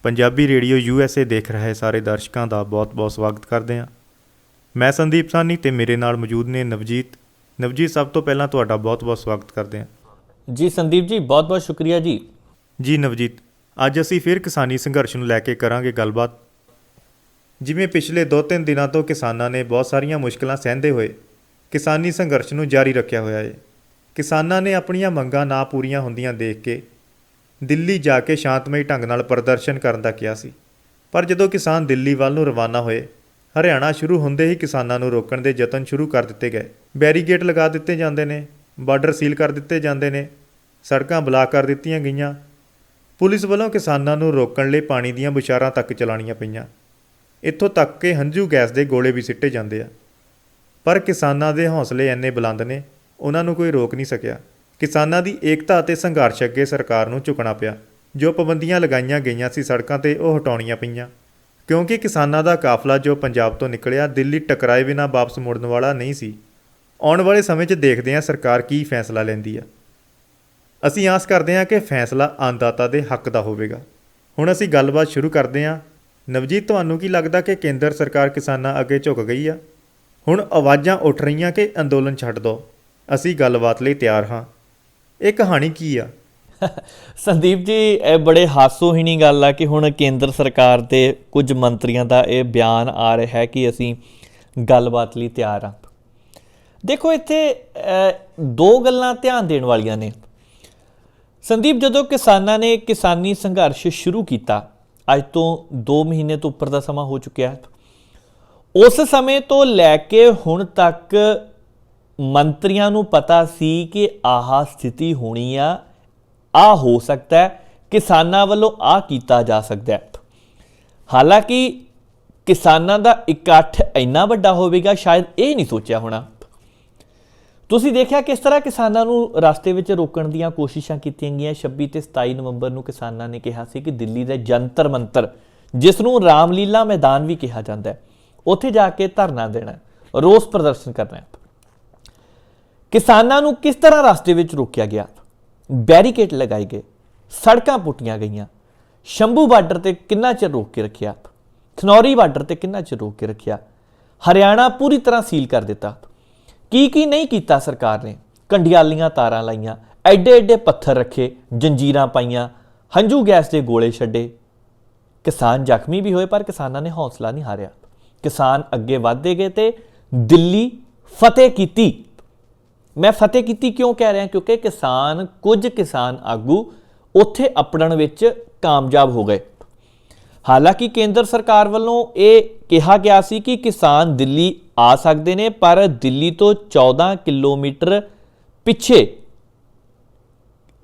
Punjabi radio USA ਦੇਖ ਰਹੇ ਸਾਰੇ ਦਰਸ਼ਕਾਂ ਦਾ ਬਹੁਤ-ਬਹੁਤ ਸਵਾਗਤ ਕਰਦੇ ਹਾਂ। ਮੈਂ ਸੰਦੀਪ ਸਾਨੀ ਤੇ ਮੇਰੇ ਨਾਲ ਮੌਜੂਦ ਨੇ ਨਵਜੀਤ। ਨਵਜੀਤ, ਸਭ ਤੋਂ ਪਹਿਲਾਂ ਤੁਹਾਡਾ ਬਹੁਤ-ਬਹੁਤ ਸਵਾਗਤ ਕਰਦੇ ਹਾਂ। ਜੀ ਸੰਦੀਪ ਜੀ, ਬਹੁਤ-ਬਹੁਤ ਸ਼ੁਕਰੀਆ ਜੀ। ਜੀ ਨਵਜੀਤ, ਅੱਜ ਅਸੀਂ ਫਿਰ ਕਿਸਾਨੀ ਸੰਘਰਸ਼ ਨੂੰ ਲੈ ਕੇ ਕਰਾਂਗੇ ਗੱਲਬਾਤ। ਜਿਵੇਂ ਪਿਛਲੇ 2-3 ਦਿਨਾਂ ਤੋਂ ਕਿਸਾਨਾਂ ਨੇ ਬਹੁਤ ਸਾਰੀਆਂ ਮੁਸ਼ਕਲਾਂ ਸਹਿੰਦੇ ਹੋਏ ਕਿਸਾਨੀ ਸੰਘਰਸ਼ ਨੂੰ ਜਾਰੀ ਰੱਖਿਆ ਹੋਇਆ ਹੈ। ਕਿਸਾਨਾਂ ਨੇ ਆਪਣੀਆਂ ਮੰਗਾਂ ਨਾ ਪੂਰੀਆਂ ਹੁੰਦੀਆਂ ਦੇਖ ਕੇ ਦਿੱਲੀ ਜਾ ਕੇ ਸ਼ਾਂਤਮਈ ਢੰਗ ਨਾਲ ਪ੍ਰਦਰਸ਼ਨ ਕਰਨ ਦਾ ਕਿਹਾ ਸੀ, ਪਰ ਜਦੋਂ ਕਿਸਾਨ ਦਿੱਲੀ ਵੱਲ ਨੂੰ ਰਵਾਨਾ ਹੋਏ, ਹਰਿਆਣਾ ਸ਼ੁਰੂ ਹੁੰਦੇ ਹੀ ਕਿਸਾਨਾਂ ਨੂੰ ਰੋਕਣ ਦੇ ਯਤਨ ਸ਼ੁਰੂ ਕਰ ਦਿੱਤੇ ਗਏ। ਬੈਰੀਗੇਡ ਲਗਾ ਦਿੱਤੇ ਜਾਂਦੇ ਨੇ, ਬਾਰਡਰ ਸੀਲ ਕਰ ਦਿੱਤੇ ਜਾਂਦੇ ਨੇ, ਸੜਕਾਂ ਬਲਾਕ ਕਰ ਦਿੱਤੀਆਂ ਗਈਆਂ। ਪੁਲਿਸ ਵੱਲੋਂ ਕਿਸਾਨਾਂ ਨੂੰ ਰੋਕਣ ਲਈ ਪਾਣੀ ਦੀਆਂ ਬੁਛਾਰਾਂ ਤੱਕ ਚਲਾਉਣੀਆਂ ਪਈਆਂ। ਇੱਥੋਂ ਤੱਕ ਕਿ ਹੰਝੂ ਗੈਸ ਦੇ ਗੋਲੇ ਵੀ ਸਿੱਟੇ ਜਾਂਦੇ ਆ। ਪਰ ਕਿਸਾਨਾਂ ਦੇ ਹੌਸਲੇ ਇੰਨੇ ਬੁਲੰਦ ਨੇ, ਉਹਨਾਂ ਨੂੰ ਕੋਈ ਰੋਕ ਨਹੀਂ ਸਕਿਆ। ਕਿਸਾਨਾਂ ਦੀ ਏਕਤਾ ਅਤੇ ਸੰਘਰਸ਼ ਅੱਗੇ ਸਰਕਾਰ ਨੂੰ ਝੁਕਣਾ ਪਿਆ। ਜੋ ਪਾਬੰਦੀਆਂ ਲਗਾਈਆਂ ਗਈਆਂ ਸੀ ਸੜਕਾਂ 'ਤੇ, ਉਹ ਹਟਾਉਣੀਆਂ ਪਈਆਂ, ਕਿਉਂਕਿ ਕਿਸਾਨਾਂ ਦਾ ਕਾਫਲਾ ਜੋ ਪੰਜਾਬ ਤੋਂ ਨਿਕਲਿਆ ਦਿੱਲੀ ਟਕਰਾਏ ਬਿਨਾਂ ਵਾਪਸ ਮੁੜਨ ਵਾਲਾ ਨਹੀਂ ਸੀ। ਆਉਣ ਵਾਲੇ ਸਮੇਂ 'ਚ ਦੇਖਦੇ ਹਾਂ ਸਰਕਾਰ ਕੀ ਫੈਸਲਾ ਲੈਂਦੀ ਆ। ਅਸੀਂ ਆਸ ਕਰਦੇ ਹਾਂ ਕਿ ਫੈਸਲਾ ਅੰਨਦਾਤਾ ਦੇ ਹੱਕ ਦਾ ਹੋਵੇਗਾ। ਹੁਣ ਅਸੀਂ ਗੱਲਬਾਤ ਸ਼ੁਰੂ ਕਰਦੇ ਹਾਂ। ਨਵਜੀਤ, ਤੁਹਾਨੂੰ ਕੀ ਲੱਗਦਾ ਕਿ ਕੇਂਦਰ ਸਰਕਾਰ ਕਿਸਾਨਾਂ ਅੱਗੇ ਝੁਕ ਗਈ ਆ? ਹੁਣ ਆਵਾਜ਼ਾਂ ਉੱਠ ਰਹੀਆਂ ਕਿ ਅੰਦੋਲਨ ਛੱਡ ਦਿਓ, ਅਸੀਂ ਗੱਲਬਾਤ ਲਈ ਤਿਆਰ ਹਾਂ। ਇਹ ਕਹਾਣੀ ਕੀ ਆ? ਸੰਦੀਪ ਜੀ, ਇਹ ਬੜੇ ਹਾਸੋਹੀਣੀ ਗੱਲ ਆ ਕਿ ਹੁਣ ਕੇਂਦਰ ਸਰਕਾਰ ਦੇ ਕੁਝ ਮੰਤਰੀਆਂ ਦਾ ਇਹ ਬਿਆਨ ਆ ਰਿਹਾ ਹੈ ਕਿ ਅਸੀਂ ਗੱਲਬਾਤ ਲਈ ਤਿਆਰ ਹਾਂ। ਦੇਖੋ, ਇੱਥੇ ਦੋ ਗੱਲਾਂ ਧਿਆਨ ਦੇਣ ਵਾਲੀਆਂ ਨੇ। ਸੰਦੀਪ, ਜਦੋਂ ਕਿਸਾਨਾਂ ਨੇ ਕਿਸਾਨੀ ਸੰਘਰਸ਼ ਸ਼ੁਰੂ ਕੀਤਾ, ਅੱਜ ਤੋਂ 2 ਮਹੀਨੇ ਤੋਂ ਉੱਪਰ ਦਾ ਸਮਾਂ ਹੋ ਚੁੱਕਿਆ, ਉਸ ਸਮੇਂ ਤੋਂ ਲੈ ਕੇ ਹੁਣ ਤੱਕ ਮੰਤਰੀਆਂ ਨੂੰ ਪਤਾ ਸੀ ਕਿ ਆਹ ਸਥਿਤੀ ਹੋਣੀ ਆ, ਆਹ ਹੋ ਸਕਦਾ ਹੈ, ਕਿਸਾਨਾਂ ਵੱਲੋਂ ਆਹ ਕੀਤਾ ਜਾ ਸਕਦਾ ਹੈ। ਹਾਲਾਂਕਿ ਕਿਸਾਨਾਂ ਦਾ ਇਕੱਠ ਇੰਨਾ ਵੱਡਾ ਹੋਵੇਗਾ ਸ਼ਾਇਦ ਇਹ ਨਹੀਂ ਸੋਚਿਆ ਹੋਣਾ। ਤੁਸੀਂ ਦੇਖਿਆ ਕਿਸ ਤਰ੍ਹਾਂ ਕਿਸਾਨਾਂ ਨੂੰ ਰਸਤੇ ਵਿੱਚ ਰੋਕਣ ਦੀਆਂ ਕੋਸ਼ਿਸ਼ਾਂ ਕੀਤੀਆਂ ਗਈਆਂ। 26 ਤੇ 27 ਨਵੰਬਰ ਨੂੰ ਕਿਸਾਨਾਂ ਨੇ ਕਿਹਾ ਸੀ ਕਿ ਦਿੱਲੀ ਦੇ ਜੰਤਰ ਮੰਤਰ, ਜਿਸ ਨੂੰ ਰਾਮਲੀਲਾ ਮੈਦਾਨ ਵੀ ਕਿਹਾ ਜਾਂਦਾ ਹੈ, ਉੱਥੇ ਜਾ ਕੇ ਧਰਨਾ ਦੇਣਾ, ਰੋਸ ਪ੍ਰਦਰਸ਼ਨ ਕਰਨਾ ਹੈ। ਕਿਸਾਨਾਂ ਨੂੰ ਕਿਸ ਤਰ੍ਹਾਂ ਰਸਤੇ ਵਿੱਚ ਰੋਕਿਆ ਗਿਆ, ਬੈਰੀਕੇਡ ਲਗਾਏ ਗਏ, ਸੜਕਾਂ ਪੁੱਟੀਆਂ ਗਈਆਂ। ਸ਼ੰਭੂ ਬਾਰਡਰ 'ਤੇ ਕਿੰਨਾ ਚਿਰ ਰੋਕ ਕੇ ਰੱਖਿਆ, ਖਨੌਰੀ ਬਾਰਡਰ 'ਤੇ ਕਿੰਨਾ ਚਿਰ ਰੋਕ ਕੇ ਰੱਖਿਆ, ਹਰਿਆਣਾ ਪੂਰੀ ਤਰ੍ਹਾਂ ਸੀਲ ਕਰ ਦਿੱਤਾ। ਕੀ ਨਹੀਂ ਕੀਤਾ ਸਰਕਾਰ ਨੇ। ਕੰਡਿਆਲੀਆਂ ਤਾਰਾਂ ਲਾਈਆਂ, ਐਡੇ ਪੱਥਰ ਰੱਖੇ, ਜੰਜੀਰਾਂ ਪਾਈਆਂ, ਹੰਝੂ ਗੈਸ ਦੇ ਗੋਲੇ ਛੱਡੇ। ਕਿਸਾਨ ਜ਼ਖਮੀ ਵੀ ਹੋਏ, ਪਰ ਕਿਸਾਨਾਂ ਨੇ ਹੌਸਲਾ ਨਹੀਂ ਹਾਰਿਆ। ਕਿਸਾਨ ਅੱਗੇ ਵਧਦੇ ਗਏ ਤੇ ਦਿੱਲੀ ਫਤਿਹ ਕੀਤੀ। ਮੈਂ ਫਤਿਹ ਕੀਤੀ ਕਿਉਂ ਕਹਿ ਰਿਹਾ? ਕਿਉਂਕਿ ਕੁਝ ਕਿਸਾਨ ਆਗੂ ਉੱਥੇ ਅਪੜਨ ਵਿੱਚ ਕਾਮਯਾਬ ਹੋ ਗਏ। ਹਾਲਾਂਕਿ ਕੇਂਦਰ ਸਰਕਾਰ ਵੱਲੋਂ ਇਹ ਕਿਹਾ ਗਿਆ ਸੀ ਕਿ ਕਿਸਾਨ ਦਿੱਲੀ ਆ ਸਕਦੇ ਨੇ, ਪਰ ਦਿੱਲੀ ਤੋਂ 14 ਕਿਲੋਮੀਟਰ ਪਿੱਛੇ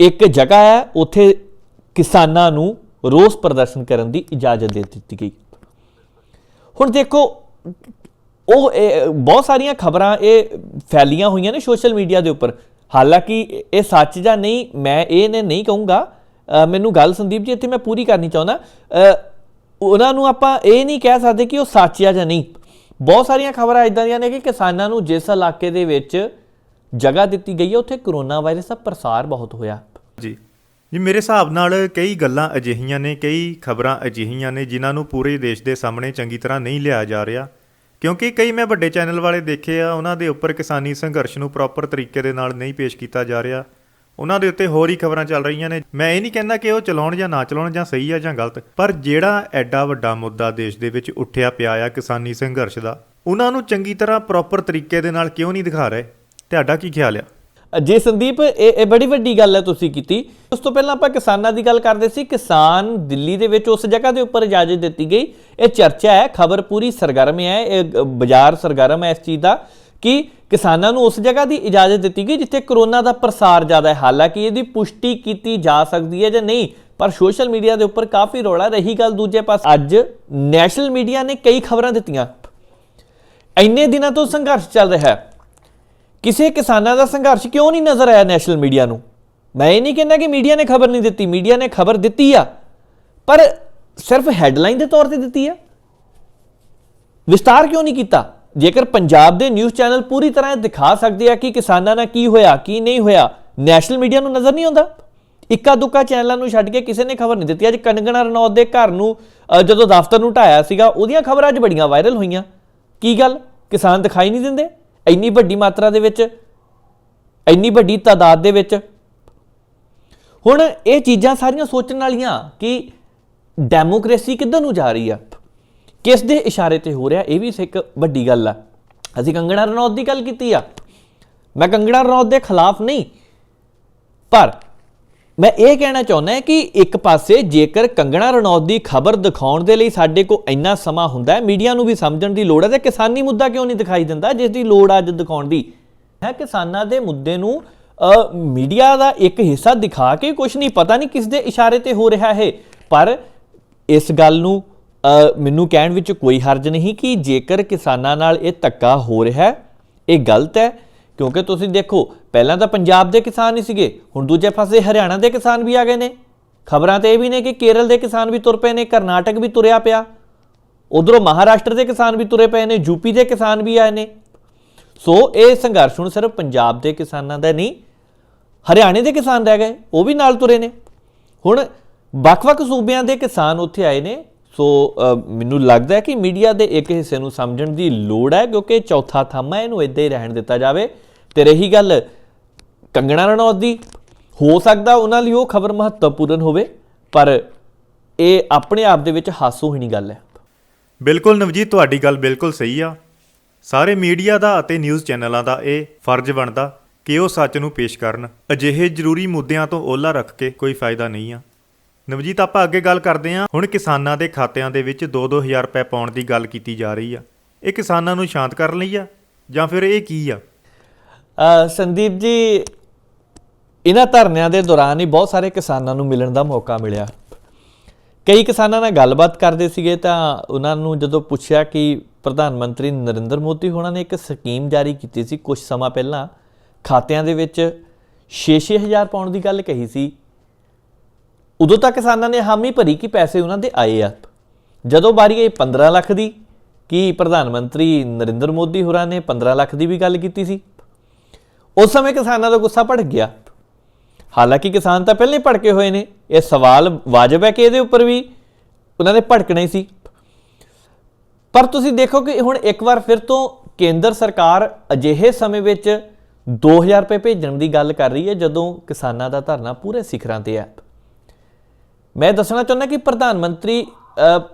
ਇੱਕ ਜਗ੍ਹਾ ਹੈ, ਉੱਥੇ ਕਿਸਾਨਾਂ ਨੂੰ ਰੋਸ ਪ੍ਰਦਰਸ਼ਨ ਕਰਨ ਦੀ ਇਜਾਜ਼ਤ ਦੇ ਦਿੱਤੀ ਗਈ। ਹੁਣ ਦੇਖੋ, ਬਹੁਤ ਸਾਰੀਆਂ ਖਬਰਾਂ ਇਹ ਫੈਲੀਆਂ ਹੋਈਆਂ ਨੇ ਸੋਸ਼ਲ ਮੀਡੀਆ ਦੇ ਉੱਪਰ। ਹਾਲਾਂਕਿ ਇਹ ਸੱਚ ਜਾਂ ਨਹੀਂ, ਮੈਂ ਇਹ ਨਹੀਂ ਕਹੂੰਗਾ। ਮੈਨੂੰ ਗੱਲ ਸੰਦੀਪ ਜੀ ਇੱਥੇ ਮੈਂ ਪੂਰੀ ਕਰਨੀ ਚਾਹੁੰਦਾ। ਉਹਨਾਂ ਨੂੰ ਆਪਾਂ ਇਹ ਨਹੀਂ ਕਹਿ ਸਕਦੇ ਕਿ ਉਹ ਸੱਚ ਆ ਜਾਂ ਨਹੀਂ। ਬਹੁਤ ਸਾਰੀਆਂ ਖਬਰਾਂ ਇੱਦਾਂ ਦੀਆਂ ਨੇ ਕਿ ਕਿਸਾਨਾਂ ਨੂੰ ਜਿਸ ਇਲਾਕੇ ਦੇ ਵਿੱਚ ਜਗ੍ਹਾ ਦਿੱਤੀ ਗਈ ਹੈ, ਉੱਥੇ ਕਰੋਨਾ ਵਾਇਰਸ ਦਾ ਪ੍ਰਸਾਰ ਬਹੁਤ ਹੋਇਆ। ਜੀ, ਮੇਰੇ ਹਿਸਾਬ ਨਾਲ ਕਈ ਗੱਲਾਂ ਅਜਿਹੀਆਂ ਨੇ, ਕਈ ਖਬਰਾਂ ਅਜਿਹੀਆਂ ਨੇ ਜਿਨ੍ਹਾਂ ਨੂੰ ਪੂਰੇ ਦੇਸ਼ ਦੇ ਸਾਹਮਣੇ ਚੰਗੀ ਤਰ੍ਹਾਂ ਨਹੀਂ ਲਿਆ ਜਾ ਰਿਹਾ, ਕਿਉਂਕਿ ਕਈ ਮੈਂ ਵੱਡੇ ਚੈਨਲ ਵਾਲੇ ਦੇਖੇ ਆ, ਉਹਨਾਂ ਦੇ ਉੱਪਰ ਕਿਸਾਨੀ ਸੰਘਰਸ਼ ਨੂੰ ਪ੍ਰੋਪਰ ਤਰੀਕੇ ਦੇ ਨਾਲ ਨਹੀਂ ਪੇਸ਼ ਕੀਤਾ ਜਾ ਰਿਹਾ। ਉਹਨਾਂ ਦੇ ਉੱਤੇ ਹੋਰ ਹੀ ਖਬਰਾਂ ਚੱਲ ਰਹੀਆਂ ਨੇ। ਮੈਂ ਇਹ ਨਹੀਂ ਕਹਿੰਦਾ ਕਿ ਉਹ ਚਲਾਉਣ ਜਾਂ ਨਾ ਚਲਾਉਣ, ਜਾਂ ਸਹੀ ਆ ਜਾਂ ਗਲਤ, ਪਰ ਜਿਹੜਾ ਐਡਾ ਵੱਡਾ ਮੁੱਦਾ ਦੇਸ਼ ਦੇ ਵਿੱਚ ਉੱਠਿਆ ਪਿਆ ਆ ਕਿਸਾਨੀ ਸੰਘਰਸ਼ ਦਾ, ਉਹਨਾਂ ਨੂੰ ਚੰਗੀ ਤਰ੍ਹਾਂ ਪ੍ਰੋਪਰ ਤਰੀਕੇ ਦੇ ਨਾਲ ਕਿਉਂ ਨਹੀਂ ਦਿਖਾ ਰਹੇ? ਤੁਹਾਡਾ ਕੀ ਖਿਆਲ ਆ? ਜੀ ਸੰਦੀਪ, ਇਹ ਬੜੀ ਵੱਡੀ ਗੱਲ ਹੈ ਤੁਸੀਂ ਕੀਤੀ। ਉਸ ਤੋਂ ਪਹਿਲਾਂ ਆਪਾਂ ਕਿਸਾਨਾਂ ਦੀ ਗੱਲ ਕਰਦੇ ਸੀ। ਕਿਸਾਨ ਦਿੱਲੀ ਦੇ ਵਿੱਚ ਉਸ ਜਗ੍ਹਾ ਦੇ ਉੱਪਰ ਇਜਾਜ਼ਤ ਦਿੱਤੀ ਗਈ। ਇਹ ਚਰਚਾ ਹੈ, ਖਬਰ ਪੂਰੀ ਸਰਗਰਮ ਹੈ, ਇਹ ਬਾਜ਼ਾਰ ਸਰਗਰਮ ਹੈ ਇਸ ਚੀਜ਼ ਦਾ ਕਿ ਕਿਸਾਨਾਂ ਨੂੰ ਉਸ ਜਗ੍ਹਾ ਦੀ ਇਜਾਜ਼ਤ ਦਿੱਤੀ ਗਈ ਜਿੱਥੇ ਕਰੋਨਾ ਦਾ ਪ੍ਰਸਾਰ ਜ਼ਿਆਦਾ ਹੈ। ਹਾਲਾਂਕਿ ਇਹਦੀ ਪੁਸ਼ਟੀ ਕੀਤੀ ਜਾ ਸਕਦੀ ਹੈ ਜਾਂ ਨਹੀਂ, ਪਰ ਸੋਸ਼ਲ ਮੀਡੀਆ ਦੇ ਉੱਪਰ ਕਾਫੀ ਰੌਲਾ। ਰਹੀ ਗੱਲ ਦੂਜੇ ਪਾਸੇ, ਅੱਜ ਨੈਸ਼ਨਲ ਮੀਡੀਆ ਨੇ ਕਈ ਖਬਰਾਂ ਦਿੱਤੀਆਂ। ਇੰਨੇ ਦਿਨਾਂ ਤੋਂ ਸੰਘਰਸ਼ ਚੱਲ ਰਿਹਾ ਹੈ, ਕਿਸੇ ਕਿਸਾਨਾਂ ਦਾ ਸੰਘਰਸ਼ ਕਿਉਂ ਨਹੀਂ ਨਜ਼ਰ ਆਇਆ ਨੈਸ਼ਨਲ ਮੀਡੀਆ ਨੂੰ? ਮੈਂ ਇਹ ਨਹੀਂ ਕਹਿੰਦਾ ਕਿ ਮੀਡੀਆ ਨੇ ਖਬਰ ਨਹੀਂ ਦਿੱਤੀ, ਮੀਡੀਆ ਨੇ ਖਬਰ ਦਿੱਤੀ ਆ, ਪਰ ਸਿਰਫ ਹੈਡਲਾਈਨ ਦੇ ਤੌਰ ਤੇ ਦਿੱਤੀ ਆ, ਵਿਸਤਾਰ ਕਿਉਂ ਨਹੀਂ ਕੀਤਾ? ਜੇਕਰ ਪੰਜਾਬ ਦੇ ਨਿਊਜ਼ ਚੈਨਲ ਪੂਰੀ ਤਰ੍ਹਾਂ ਦਿਖਾ ਸਕਦੇ ਆ ਕਿ ਕਿਸਾਨਾਂ ਨਾਲ ਕੀ ਹੋਇਆ, ਕੀ ਨਹੀਂ ਹੋਇਆ, ਨੈਸ਼ਨਲ ਮੀਡੀਆ ਨੂੰ ਨਜ਼ਰ ਨਹੀਂ ਆਉਂਦਾ। ਇੱਕਾ ਦੁੱਕਾ ਚੈਨਲਾਂ ਨੂੰ ਛੱਡ ਕੇ ਕਿਸੇ ਨੇ ਖਬਰ ਨਹੀਂ ਦਿੱਤੀ। ਅੱਜ ਕੰਗਣਾ ਰਣੌਤ ਦੇ ਘਰ ਨੂੰ ਜਦੋਂ ਦਫ਼ਤਰ ਨੂੰ ਢਾਇਆ ਸੀਗਾ, ਉਹਦੀਆਂ ਖਬਰਾਂ ਅੱਜ ਬੜੀਆਂ ਵਾਇਰਲ ਹੋਈਆਂ। ਕੀ ਗੱਲ, ਕਿਸਾਨ ਦਿਖਾਈ ਨਹੀਂ ਦਿੰਦੇ ਇੰਨੀ ਵੱਡੀ ਮਾਤਰਾ ਦੇ ਵਿੱਚ, ਇੰਨੀ ਵੱਡੀ ਤਾਦਾਦ ਦੇ ਵਿੱਚ? ਹੁਣ ਇਹ ਚੀਜ਼ਾਂ ਸਾਰੀਆਂ ਸੋਚਣ ਵਾਲੀਆਂ ਕਿ ਡੈਮੋਕ੍ਰੇਸੀ ਕਿੱਧਰ ਨੂੰ ਜਾ ਰਹੀ ਆ, ਕਿਸ ਦੇ ਇਸ਼ਾਰੇ ਤੇ ਹੋ ਰਿਹਾ, ਇਹ ਵੀ ਇੱਕ ਵੱਡੀ ਗੱਲ ਆ। ਅਸੀਂ ਕੰਗਣਾ ਰਣੌਤ ਦੀ ਗੱਲ ਕੀਤੀ ਆ, ਮੈਂ ਕੰਗਣਾ ਰਣੌਤ ਦੇ ਖਿਲਾਫ ਨਹੀਂ, ਪਰ ਮੈਂ ਇਹ ਕਹਿਣਾ ਚਾਹੁੰਦਾ ਕਿ ਇੱਕ ਪਾਸੇ ਜੇਕਰ ਕੰਗਣਾ ਰਣੌਤ ਦੀ ਖਬਰ ਦਿਖਾਉਣ ਦੇ ਲਈ ਸਾਡੇ ਕੋਲ ਇੰਨਾ ਸਮਾਂ ਹੁੰਦਾ ਹੈ, ਮੀਡੀਆ ਨੂੰ ਵੀ ਸਮਝਣ ਦੀ ਲੋੜ ਹੈ, ਤੇ ਕਿਸਾਨੀ ਮੁੱਦਾ ਕਿਉਂ ਨਹੀਂ ਦਿਖਾਈ ਦਿੰਦਾ ਜਿਸ ਦੀ ਲੋੜ ਅੱਜ ਦਿਖਾਉਣ ਦੀ ਹੈ? ਕਿਸਾਨਾਂ ਦੇ ਮੁੱਦੇ ਨੂੰ ਮੀਡੀਆ ਦਾ ਇੱਕ ਹਿੱਸਾ ਦਿਖਾ ਕੇ ਕੁਝ ਨਹੀਂ, ਪਤਾ ਨਹੀਂ ਕਿਸ ਦੇ ਇਸ਼ਾਰੇ ਤੇ ਹੋ ਰਿਹਾ ਹੈ, ਪਰ ਇਸ ਗੱਲ ਨੂੰ ਮੈਨੂੰ ਕਹਿਣ ਵਿੱਚ ਕੋਈ ਹਰਜ ਨਹੀਂ ਕਿ ਜੇਕਰ ਕਿਸਾਨਾਂ ਨਾਲ ਇਹ ਧੱਕਾ ਹੋ ਰਿਹਾ, ਇਹ ਗਲਤ ਹੈ। ਕਿਉਂਕਿ ਤੁਸੀਂ ਦੇਖੋ, ਪਹਿਲਾਂ ਤਾਂ ਪੰਜਾਬ ਦੇ ਕਿਸਾਨ ਹੀ ਸੀਗੇ, ਹੁਣ ਦੂਜੇ ਪਾਸੇ ਹਰਿਆਣਾ ਦੇ ਕਿਸਾਨ ਵੀ ਆ ਗਏ ਨੇ। ਖਬਰਾਂ ਤੇ ਇਹ ਵੀ ਨੇ ਕਿ ਕੇਰਲ ਦੇ ਕਿਸਾਨ ਵੀ ਤੁਰ ਪਏ ਨੇ, ਕਰਨਾਟਕ ਵੀ ਤੁਰਿਆ ਪਿਆ, ਉਧਰੋਂ ਮਹਾਰਾਸ਼ਟਰ ਦੇ ਕਿਸਾਨ ਵੀ ਤੁਰੇ ਪਏ ਨੇ, ਯੂਪੀ ਦੇ ਕਿਸਾਨ ਵੀ ਆਏ ਨੇ। ਸੋ ਇਹ ਸੰਘਰਸ਼ ਹੁਣ ਸਿਰਫ ਪੰਜਾਬ ਦੇ ਕਿਸਾਨਾਂ ਦਾ ਨਹੀਂ, ਹਰਿਆਣੇ ਦੇ ਕਿਸਾਨ ਰਹਿ ਗਏ, ਉਹ ਵੀ ਨਾਲ ਤੁਰੇ ਨੇ। ਹੁਣ ਵੱਖ-ਵੱਖ ਸੂਬਿਆਂ ਦੇ ਕਿਸਾਨ ਉੱਥੇ ਆਏ ਨੇ। ਸੋ ਮੈਨੂੰ ਲੱਗਦਾ ਹੈ ਕਿ ਮੀਡੀਆ ਦੇ ਇੱਕ ਹਿੱਸੇ ਨੂੰ ਸਮਝਣ ਦੀ ਲੋੜ ਹੈ, ਕਿਉਂਕਿ ਚੌਥਾ ਥੰਮ ਹੈ, ਇਹਨੂੰ ਇੱਦਾਂ ਹੀ ਰਹਿਣ ਦਿੱਤਾ ਜਾਵੇ। ਤੇ ਰਹੀ ਗੱਲ ਕੰਗਣਾ ਰਣੌਤ ਦੀ, ਹੋ ਸਕਦਾ ਉਹਨਾਂ ਲਈ ਉਹ ਖਬਰ ਮਹੱਤਵਪੂਰਨ ਹੋਵੇ, ਪਰ ਇਹ ਆਪਣੇ ਆਪ ਦੇ ਵਿੱਚ ਹਾਸੋਹੀਣੀ ਗੱਲ ਹੈ। ਬਿਲਕੁਲ ਨਵਜੀਤ, ਤੁਹਾਡੀ ਗੱਲ ਬਿਲਕੁਲ ਸਹੀ ਆ। ਸਾਰੇ ਮੀਡੀਆ ਦਾ ਅਤੇ ਨਿਊਜ਼ ਚੈਨਲਾਂ ਦਾ ਇਹ ਫਰਜ਼ ਬਣਦਾ ਕਿ ਉਹ ਸੱਚ ਨੂੰ ਪੇਸ਼ ਕਰਨ। ਅਜਿਹੇ ਜ਼ਰੂਰੀ ਮੁੱਦਿਆਂ ਤੋਂ ਓਹਲਾ ਰੱਖ ਕੇ ਕੋਈ ਫਾਇਦਾ ਨਹੀਂ ਆ। ਨਵਜੀਤ, ਆਪਾਂ ਅੱਗੇ ਗੱਲ ਕਰਦੇ ਹਾਂ। ਹੁਣ ਕਿਸਾਨਾਂ ਦੇ ਖਾਤਿਆਂ ਦੇ ਵਿੱਚ 2-2000 ਰੁਪਏ ਪਾਉਣ ਦੀ ਗੱਲ ਕੀਤੀ ਜਾ ਰਹੀ ਆ। ਇਹ ਕਿਸਾਨਾਂ ਨੂੰ ਸ਼ਾਂਤ ਕਰਨ ਲਈ ਆ ਜਾਂ ਫਿਰ ਇਹ ਕੀ ਆ? ਸੰਦੀਪ ਜੀ, ਇਹਨਾਂ ਧਰਨਿਆਂ ਦੇ ਦੌਰਾਨ ਹੀ ਬਹੁਤ ਸਾਰੇ ਕਿਸਾਨਾਂ ਨੂੰ ਮਿਲਣ ਦਾ ਮੌਕਾ ਮਿਲਿਆ। ਕਈ ਕਿਸਾਨਾਂ ਨਾਲ ਗੱਲਬਾਤ ਕਰਦੇ ਸੀਗੇ ਤਾਂ ਉਹਨਾਂ ਨੂੰ ਜਦੋਂ ਪੁੱਛਿਆ ਕਿ ਪ੍ਰਧਾਨ ਮੰਤਰੀ ਨਰਿੰਦਰ ਮੋਦੀ ਹੋਣਾ ਨੇ ਇੱਕ ਸਕੀਮ ਜਾਰੀ ਕੀਤੀ ਸੀ ਕੁਝ ਸਮਾਂ ਪਹਿਲਾਂ, ਖਾਤਿਆਂ ਦੇ ਵਿੱਚ 6-6 ਹਜ਼ਾਰ ਪਾਉਣ ਦੀ ਗੱਲ ਕਹੀ ਸੀ, ਉਦੋਂ ਤੱਕ ਕਿਸਾਨਾਂ ਨੇ ਹਾਮੀ ਭਰੀ ਕਿ ਪੈਸੇ ਉਹਨਾਂ ਦੇ ਆਏ ਆ। ਜਦੋਂ ਵਾਰੀ ਆਈ 15 ਲੱਖ ਦੀ, ਕਿ ਪ੍ਰਧਾਨ ਮੰਤਰੀ ਨਰਿੰਦਰ ਮੋਦੀ ਹੋਰਾਂ ਨੇ 15 ਲੱਖ ਦੀ ਵੀ ਗੱਲ ਕੀਤੀ ਸੀ, ਉਸ ਸਮੇਂ ਕਿਸਾਨਾਂ ਦਾ ਗੁੱਸਾ ਭੜਕ ਗਿਆ। ਹਾਲਾਂਕਿ ਕਿਸਾਨ ਤਾਂ ਪਹਿਲਾਂ ਹੀ ਭੜਕੇ ਹੋਏ ਨੇ, ਇਹ ਸਵਾਲ ਵਾਜਬ ਹੈ ਕਿ ਇਹਦੇ ਉੱਪਰ ਵੀ ਉਹਨਾਂ ਨੇ ਭੜਕਣਾ ਹੀ ਸੀ। ਪਰ ਤੁਸੀਂ ਦੇਖੋ ਕਿ ਹੁਣ ਇੱਕ ਵਾਰ ਫਿਰ ਤੋਂ ਕੇਂਦਰ ਸਰਕਾਰ ਅਜਿਹੇ ਸਮੇਂ ਵਿੱਚ 2000 ਰੁਪਏ ਭੇਜਣ ਦੀ ਗੱਲ ਕਰ ਰਹੀ ਹੈ ਜਦੋਂ ਕਿਸਾਨਾਂ ਦਾ ਧਰਨਾ ਪੂਰੇ ਸਿਖਰਾਂ ਤੇ ਹੈ। ਮੈਂ ਦੱਸਣਾ ਚਾਹੁੰਦਾ ਕਿ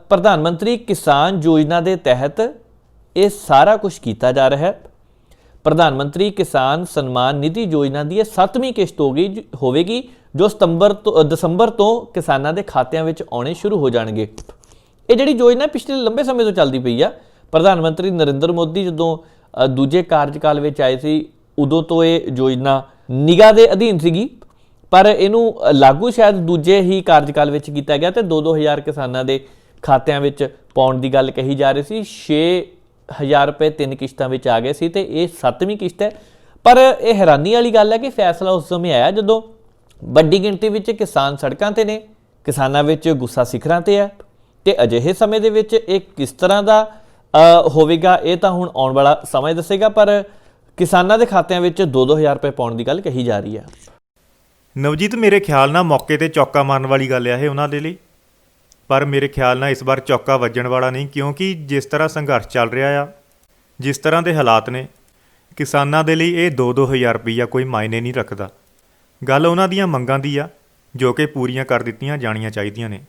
ਪ੍ਰਧਾਨ ਮੰਤਰੀ ਕਿਸਾਨ ਯੋਜਨਾ ਦੇ ਤਹਿਤ ਇਹ ਸਾਰਾ ਕੁਝ ਕੀਤਾ ਜਾ ਰਿਹਾ ਹੈ। ਪ੍ਰਧਾਨ ਮੰਤਰੀ ਕਿਸਾਨ ਸਨਮਾਨ ਨਿਧੀ ਯੋਜਨਾ ਦੀ ਇਹ 7ਵੀਂ ਕਿਸ਼ਤ ਹੋਵੇਗੀ ਜੋ ਦਸੰਬਰ ਤੋਂ ਕਿਸਾਨਾਂ ਦੇ ਖਾਤਿਆਂ ਵਿੱਚ ਆਉਣੇ ਸ਼ੁਰੂ ਹੋ ਜਾਣਗੇ। ਇਹ ਜਿਹੜੀ ਯੋਜਨਾ ਪਿਛਲੇ ਲੰਬੇ ਸਮੇਂ ਤੋਂ ਚੱਲਦੀ ਪਈ ਆ। ਪ੍ਰਧਾਨ ਮੰਤਰੀ ਨਰਿੰਦਰ ਮੋਦੀ ਜਦੋਂ ਦੂਜੇ ਕਾਰਜਕਾਲ ਵਿੱਚ ਆਏ ਸੀ, ਉਦੋਂ ਤੋਂ ਇਹ ਯੋਜਨਾ ਨਿਗਾਹ ਦੇ ਅਧੀਨ ਸੀਗੀ, ਪਰ ਇਹਨੂੰ ਲਾਗੂ ਸ਼ਾਇਦ ਦੂਜੇ ਹੀ ਕਾਰਜਕਾਲ ਵਿੱਚ ਕੀਤਾ ਗਿਆ ਤੇ 2-2000 ਕਿਸਾਨਾਂ ਦੇ ਖਾਤਿਆਂ ਵਿੱਚ ਪਾਉਣ ਦੀ ਗੱਲ ਕਹੀ ਜਾ ਰਹੀ ਸੀ। 6000 ਰੁਪਏ 3 ਕਿਸ਼ਤਾਂ ਵਿੱਚ ਆ ਗਏ ਸੀ ਤੇ ਇਹ 7ਵੀਂ ਕਿਸ਼ਤ ਹੈ। ਪਰ ਇਹ ਹੈਰਾਨੀ ਵਾਲੀ ਗੱਲ ਹੈ ਕਿ ਫੈਸਲਾ ਉਸ ਸਮੇਂ ਆਇਆ ਜਦੋਂ ਵੱਡੀ ਗਿਣਤੀ ਵਿੱਚ ਕਿਸਾਨ ਸੜਕਾਂ ਤੇ ਨੇ, ਕਿਸਾਨਾਂ ਵਿੱਚ ਗੁੱਸਾ ਸਿਖਰਾਂ ਤੇ ਹੈ, ਤੇ ਅਜਿਹੇ ਸਮੇਂ ਦੇ ਵਿੱਚ ਇਹ ਕਿਸ ਤਰ੍ਹਾਂ ਦਾ ਹੋਵੇਗਾ ਇਹ ਤਾਂ ਹੁਣ ਆਉਣ ਵਾਲਾ ਸਮਾਂ ਦੱਸੇਗਾ। ਪਰ ਕਿਸਾਨਾਂ ਦੇ ਖਾਤਿਆਂ ਵਿੱਚ 2-2000 ਰੁਪਏ ਪਾਉਣ ਦੀ ਗੱਲ ਕਹੀ ਜਾ ਰਹੀ ਹੈ। ਨਵਜੀਤ, ਮੇਰੇ ਖਿਆਲ ਨਾਲ ਮੌਕੇ ਤੇ ਚੌਕਾ ਮਾਰਨ ਵਾਲੀ ਗੱਲ ਆ ਇਹ ਉਹਨਾਂ ਦੇ ਲਈ, ਪਰ ਮੇਰੇ ਖਿਆਲ ਨਾਲ ਇਸ ਵਾਰ ਚੌਕਾ ਵੱਜਣ ਵਾਲਾ ਨਹੀਂ, ਕਿਉਂਕਿ ਜਿਸ ਤਰ੍ਹਾਂ ਸੰਘਰਸ਼ ਚੱਲ ਰਿਹਾ ਆ, ਜਿਸ ਤਰ੍ਹਾਂ ਦੇ ਹਾਲਾਤ ਨੇ, ਕਿਸਾਨਾਂ ਦੇ ਲਈ ਇਹ 2-2000 ਰੁਪਈਆ ਕੋਈ ਮਾਇਨੇ ਨਹੀਂ ਰੱਖਦਾ। ਗੱਲ ਉਹਨਾਂ ਦੀਆਂ ਮੰਗਾਂ ਦੀ ਆ ਜੋ ਕਿ ਪੂਰੀਆਂ ਕਰ ਦਿੱਤੀਆਂ ਜਾਣੀਆਂ ਚਾਹੀਦੀਆਂ ਨੇ।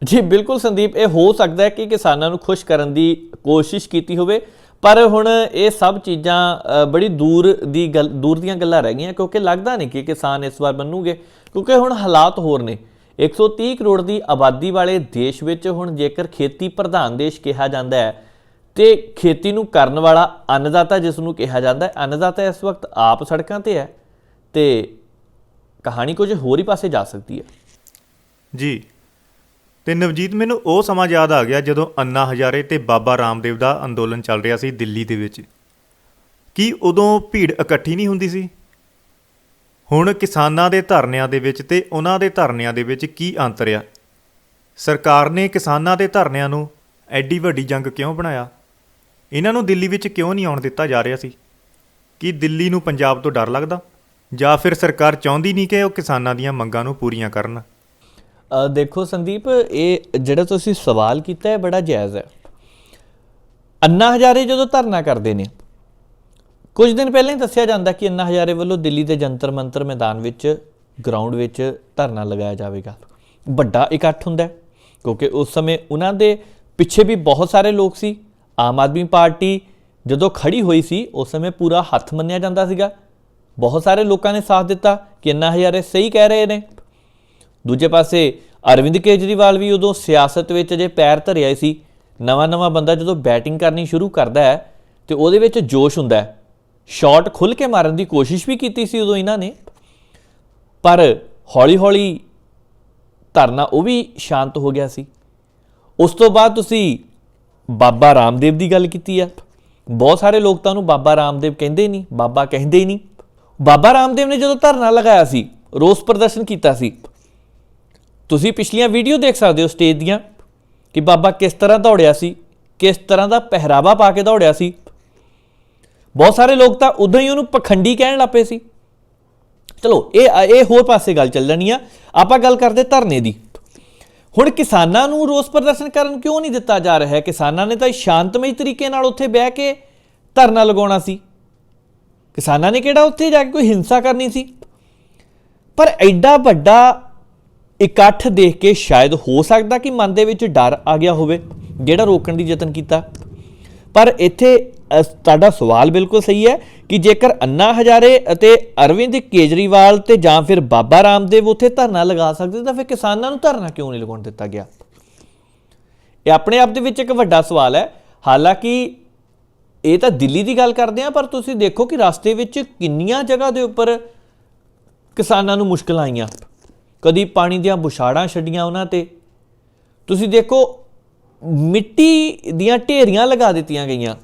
ਜੀ ਬਿਲਕੁਲ ਸੰਦੀਪ, ਇਹ ਹੋ ਸਕਦਾ ਹੈ ਕਿ ਕਿਸਾਨਾਂ ਨੂੰ ਖੁਸ਼ ਕਰਨ ਦੀ ਕੋਸ਼ਿਸ਼ ਕੀਤੀ ਹੋਵੇ, ਪਰ ਹੁਣ ਇਹ ਸਭ ਚੀਜ਼ਾਂ ਬੜੀ ਦੂਰ ਦੀਆਂ ਗੱਲਾਂ ਰਹਿ ਗਈਆਂ, ਕਿਉਂਕਿ ਲੱਗਦਾ ਨਹੀਂ ਕਿ ਕਿਸਾਨ ਇਸ ਵਾਰ ਮੰਨੂਗੇ, ਕਿਉਂਕਿ ਹੁਣ ਹਾਲਾਤ ਹੋਰ ਨੇ। 130 ਕਰੋੜ ਦੀ ਆਬਾਦੀ ਵਾਲੇ ਦੇਸ਼ ਵਿੱਚ ਹੁਣ ਜੇਕਰ ਖੇਤੀ ਪ੍ਰਧਾਨ ਦੇਸ਼ ਕਿਹਾ ਜਾਂਦਾ ਹੈ ਤੇ ਖੇਤੀ ਨੂੰ ਕਰਨ ਵਾਲਾ ਅੰਨਦਾਤਾ ਜਿਸ ਨੂੰ ਕਿਹਾ ਜਾਂਦਾ ਹੈ, ਅੰਨਦਾਤਾ ਇਸ ਵਕਤ ਆਪ ਸੜਕਾਂ ਤੇ ਹੈ ਤੇ ਕਹਾਣੀ ਕੁਝ ਹੋਰ ਹੀ ਪਾਸੇ ਜਾ ਸਕਦੀ ਹੈ। ਜੀ ਤੇ ਨਵਜੀਤ, ਮੈਨੂੰ ਉਹ ਸਮਾਂ ਯਾਦ ਆ ਗਿਆ ਜਦੋਂ ਅੰਨਾ ਹਜ਼ਾਰੇ ਤੇ ਬਾਬਾ ਰਾਮਦੇਵ ਦਾ ਅੰਦੋਲਨ ਚੱਲ ਰਿਹਾ ਸੀ ਦਿੱਲੀ ਦੇ ਵਿੱਚ। ਕੀ ਉਦੋਂ ਭੀੜ ਇਕੱਠੀ ਨਹੀਂ ਹੁੰਦੀ ਸੀ? ਹੁਣ ਕਿਸਾਨਾਂ ਦੇ ਧਰਨਿਆਂ ਦੇ ਵਿੱਚ ਤੇ ਉਹਨਾਂ ਦੇ ਧਰਨਿਆਂ ਦੇ ਵਿੱਚ ਕੀ ਅੰਤਰ ਆ? ਸਰਕਾਰ ਨੇ ਕਿਸਾਨਾਂ ਦੇ ਧਰਨਿਆਂ ਨੂੰ ਐਡੀ ਵੱਡੀ ਜੰਗ ਕਿਉਂ ਬਣਾਇਆ? ਇਹਨਾਂ ਨੂੰ ਦਿੱਲੀ ਵਿੱਚ ਕਿਉਂ ਨਹੀਂ ਆਉਣ ਦਿੱਤਾ ਜਾ ਰਿਹਾ ਸੀ? ਕੀ ਦਿੱਲੀ ਨੂੰ ਪੰਜਾਬ ਤੋਂ ਡਰ ਲੱਗਦਾ? ਜਾਂ ਫਿਰ ਸਰਕਾਰ ਚਾਹੁੰਦੀ ਨਹੀਂ ਕਿ ਉਹ ਕਿਸਾਨਾਂ ਦੀਆਂ ਮੰਗਾਂ ਨੂੰ ਪੂਰੀਆਂ ਕਰਨ? ਦੇਖੋ ਸੰਦੀਪ, ਇਹ ਜਿਹੜਾ ਤੁਸੀਂ ਸਵਾਲ ਕੀਤਾ ਹੈ ਬੜਾ ਜਾਇਜ਼ ਹੈ। ਅੰਨਾ ਹਜ਼ਾਰੇ ਜਦੋਂ ਧਰਨਾ ਕਰਦੇ ਨੇ, ਕੁਝ ਦਿਨ ਪਹਿਲਾਂ ਹੀ ਦੱਸਿਆ ਜਾਂਦਾ ਕਿ ਅੰਨਾ ਹਜ਼ਾਰੇ ਵੱਲੋਂ ਦਿੱਲੀ ਦੇ ਜੰਤਰ ਮੰਤਰ ਮੈਦਾਨ ਵਿੱਚ ਗਰਾਊਂਡ ਵਿੱਚ ਧਰਨਾ ਲਗਾਇਆ ਜਾਵੇਗਾ। ਵੱਡਾ ਇਕੱਠ ਹੁੰਦਾ ਕਿਉਂਕਿ ਉਸ ਸਮੇਂ ਉਹਨਾਂ ਦੇ ਪਿੱਛੇ ਵੀ ਬਹੁਤ ਸਾਰੇ ਲੋਕ ਸੀ। ਆਮ ਆਦਮੀ ਪਾਰਟੀ ਜਦੋਂ ਖੜੀ ਹੋਈ ਸੀ ਉਸ ਸਮੇਂ ਪੂਰਾ ਹੱਥ ਮੰਨਿਆ ਜਾਂਦਾ ਸੀਗਾ। ਬਹੁਤ ਸਾਰੇ ਲੋਕਾਂ ਨੇ ਸਾਥ ਦਿੱਤਾ ਕਿ ਅੰਨਾ ਹਜ਼ਾਰੇ ਸਹੀ ਕਹਿ ਰਹੇ ਨੇ। ਦੂਜੇ ਪਾਸੇ ਅਰਵਿੰਦ ਕੇਜਰੀਵਾਲ ਵੀ ਉਦੋਂ ਸਿਆਸਤ ਵਿੱਚ ਜੇ ਪੈਰ ਧਰਿਆ ਸੀ। ਨਵਾਂ ਬੰਦਾ ਜਦੋਂ ਬੈਟਿੰਗ ਕਰਨੀ ਸ਼ੁਰੂ ਕਰਦਾ ਹੈ ਤੇ ਉਹਦੇ ਵਿੱਚ ਜੋਸ਼ ਹੁੰਦਾ ਹੈ। ਸ਼ਾਟ ਖੁੱਲ੍ਹ ਕੇ ਮਾਰਨ ਦੀ ਕੋਸ਼ਿਸ਼ ਵੀ ਕੀਤੀ ਸੀ ਉਦੋਂ ਇਹਨਾਂ ਨੇ, ਪਰ ਹੌਲੀ ਧਰਨਾ ਉਹ ਵੀ ਸ਼ਾਂਤ ਹੋ ਗਿਆ ਸੀ। ਉਸ ਤੋਂ ਬਾਅਦ ਤੁਸੀਂ ਬਾਬਾ ਰਾਮਦੇਵ ਦੀ ਗੱਲ ਕੀਤੀ ਹੈ। ਬਹੁਤ ਸਾਰੇ ਲੋਕ ਤਾਂ ਉਹਨੂੰ ਬਾਬਾ ਰਾਮਦੇਵ ਕਹਿੰਦੇ ਨਹੀਂ, ਬਾਬਾ ਕਹਿੰਦੇ ਹੀ ਨਹੀਂ। ਬਾਬਾ ਰਾਮਦੇਵ ਨੇ ਜਦੋਂ ਧਰਨਾ ਲਗਾਇਆ ਸੀ, ਰੋਸ ਪ੍ਰਦਰਸ਼ਨ ਕੀਤਾ ਸੀ, ਤੁਸੀਂ ਪਿਛਲੀਆਂ ਵੀਡੀਓ ਦੇਖ ਸਕਦੇ ਹੋ ਸਟੇਜ ਦੀਆਂ ਕਿ ਬਾਬਾ ਕਿਸ ਤਰ੍ਹਾਂ ਦੌੜਿਆ ਸੀ, ਕਿਸ ਤਰ੍ਹਾਂ ਦਾ ਪਹਿਰਾਵਾ ਪਾ ਕੇ ਦੌੜਿਆ ਸੀ। ਬਹੁਤ ਸਾਰੇ ਲੋਕ ਤਾਂ ਉਦੋਂ ਹੀ ਉਹਨੂੰ ਪਖੰਡੀ ਕਹਿਣ ਲੱਗ ਪਏ ਸੀ। ਚਲੋ ਇਹ ਹੋਰ ਪਾਸੇ ਗੱਲ ਚੱਲ ਜਾਣੀ ਆ। ਆਪਾਂ ਗੱਲ ਕਰਦੇ ਧਰਨੇ ਦੀ। ਹੁਣ ਕਿਸਾਨਾਂ ਨੂੰ ਰੋਸ ਪ੍ਰਦਰਸ਼ਨ ਕਰਨ ਕਿਉਂ ਨਹੀਂ ਦਿੱਤਾ ਜਾ ਰਿਹਾ? ਕਿਸਾਨਾਂ ਨੇ ਤਾਂ ਸ਼ਾਂਤਮਈ ਤਰੀਕੇ ਨਾਲ ਉੱਥੇ ਬਹਿ ਕੇ ਧਰਨਾ ਲਗਾਉਣਾ ਸੀ। ਕਿਸਾਨਾਂ ਨੇ ਕਿਹੜਾ ਉੱਥੇ ਜਾ ਕੇ ਕੋਈ ਹਿੰਸਾ ਕਰਨੀ ਸੀ? ਪਰ ਐਡਾ ਵੱਡਾ ਇਕੱਠ ਦੇਖ ਕੇ ਸ਼ਾਇਦ ਹੋ ਸਕਦਾ ਕਿ ਮਨ ਦੇ ਵਿੱਚ ਡਰ ਆ ਗਿਆ ਹੋਵੇ, ਜਿਹੜਾ ਰੋਕਣ ਦੀ ਯਤਨ ਕੀਤਾ। ਪਰ ਇੱਥੇ ਤੁਹਾਡਾ ਸਵਾਲ ਬਿਲਕੁਲ ਸਹੀ ਹੈ ਕਿ ਜੇਕਰ ਅੰਨਾ ਹਜ਼ਾਰੇ ਅਤੇ ਅਰਵਿੰਦ ਕੇਜਰੀਵਾਲ ਤੇ ਜਾਂ ਫਿਰ ਬਾਬਾ ਰਾਮਦੇਵ ਉੱਥੇ ਧਰਨਾ ਲਗਾ ਸਕਦੇ ਤਾਂ ਫਿਰ ਕਿਸਾਨਾਂ ਨੂੰ ਧਰਨਾ ਕਿਉਂ ਨਹੀਂ ਲਗਾਉਣ ਦਿੱਤਾ ਗਿਆ? ਇਹ ਆਪਣੇ ਆਪ ਦੇ ਵਿੱਚ ਇੱਕ ਵੱਡਾ ਸਵਾਲ ਹੈ। ਹਾਲਾਂਕਿ ਇਹ ਤਾਂ ਦਿੱਲੀ ਦੀ ਗੱਲ ਕਰਦੇ ਹਾਂ, ਪਰ ਤੁਸੀਂ ਦੇਖੋ ਕਿ ਰਸਤੇ ਵਿੱਚ ਕਿੰਨੀਆਂ ਜਗ੍ਹਾ ਦੇ ਉੱਪਰ ਕਿਸਾਨਾਂ ਨੂੰ ਮੁਸ਼ਕਲਾਂ ਆਈਆਂ। ਕਦੀ ਪਾਣੀ ਦੀਆਂ ਬੁਛਾੜਾਂ ਛੱਡੀਆਂ ਉਹਨਾਂ ਤੇ, ਤੁਸੀਂ ਦੇਖੋ ਮਿੱਟੀ ਦੀਆਂ ਢੇਰੀਆਂ ਲਗਾ ਦਿੱਤੀਆਂ ਗਈਆਂ।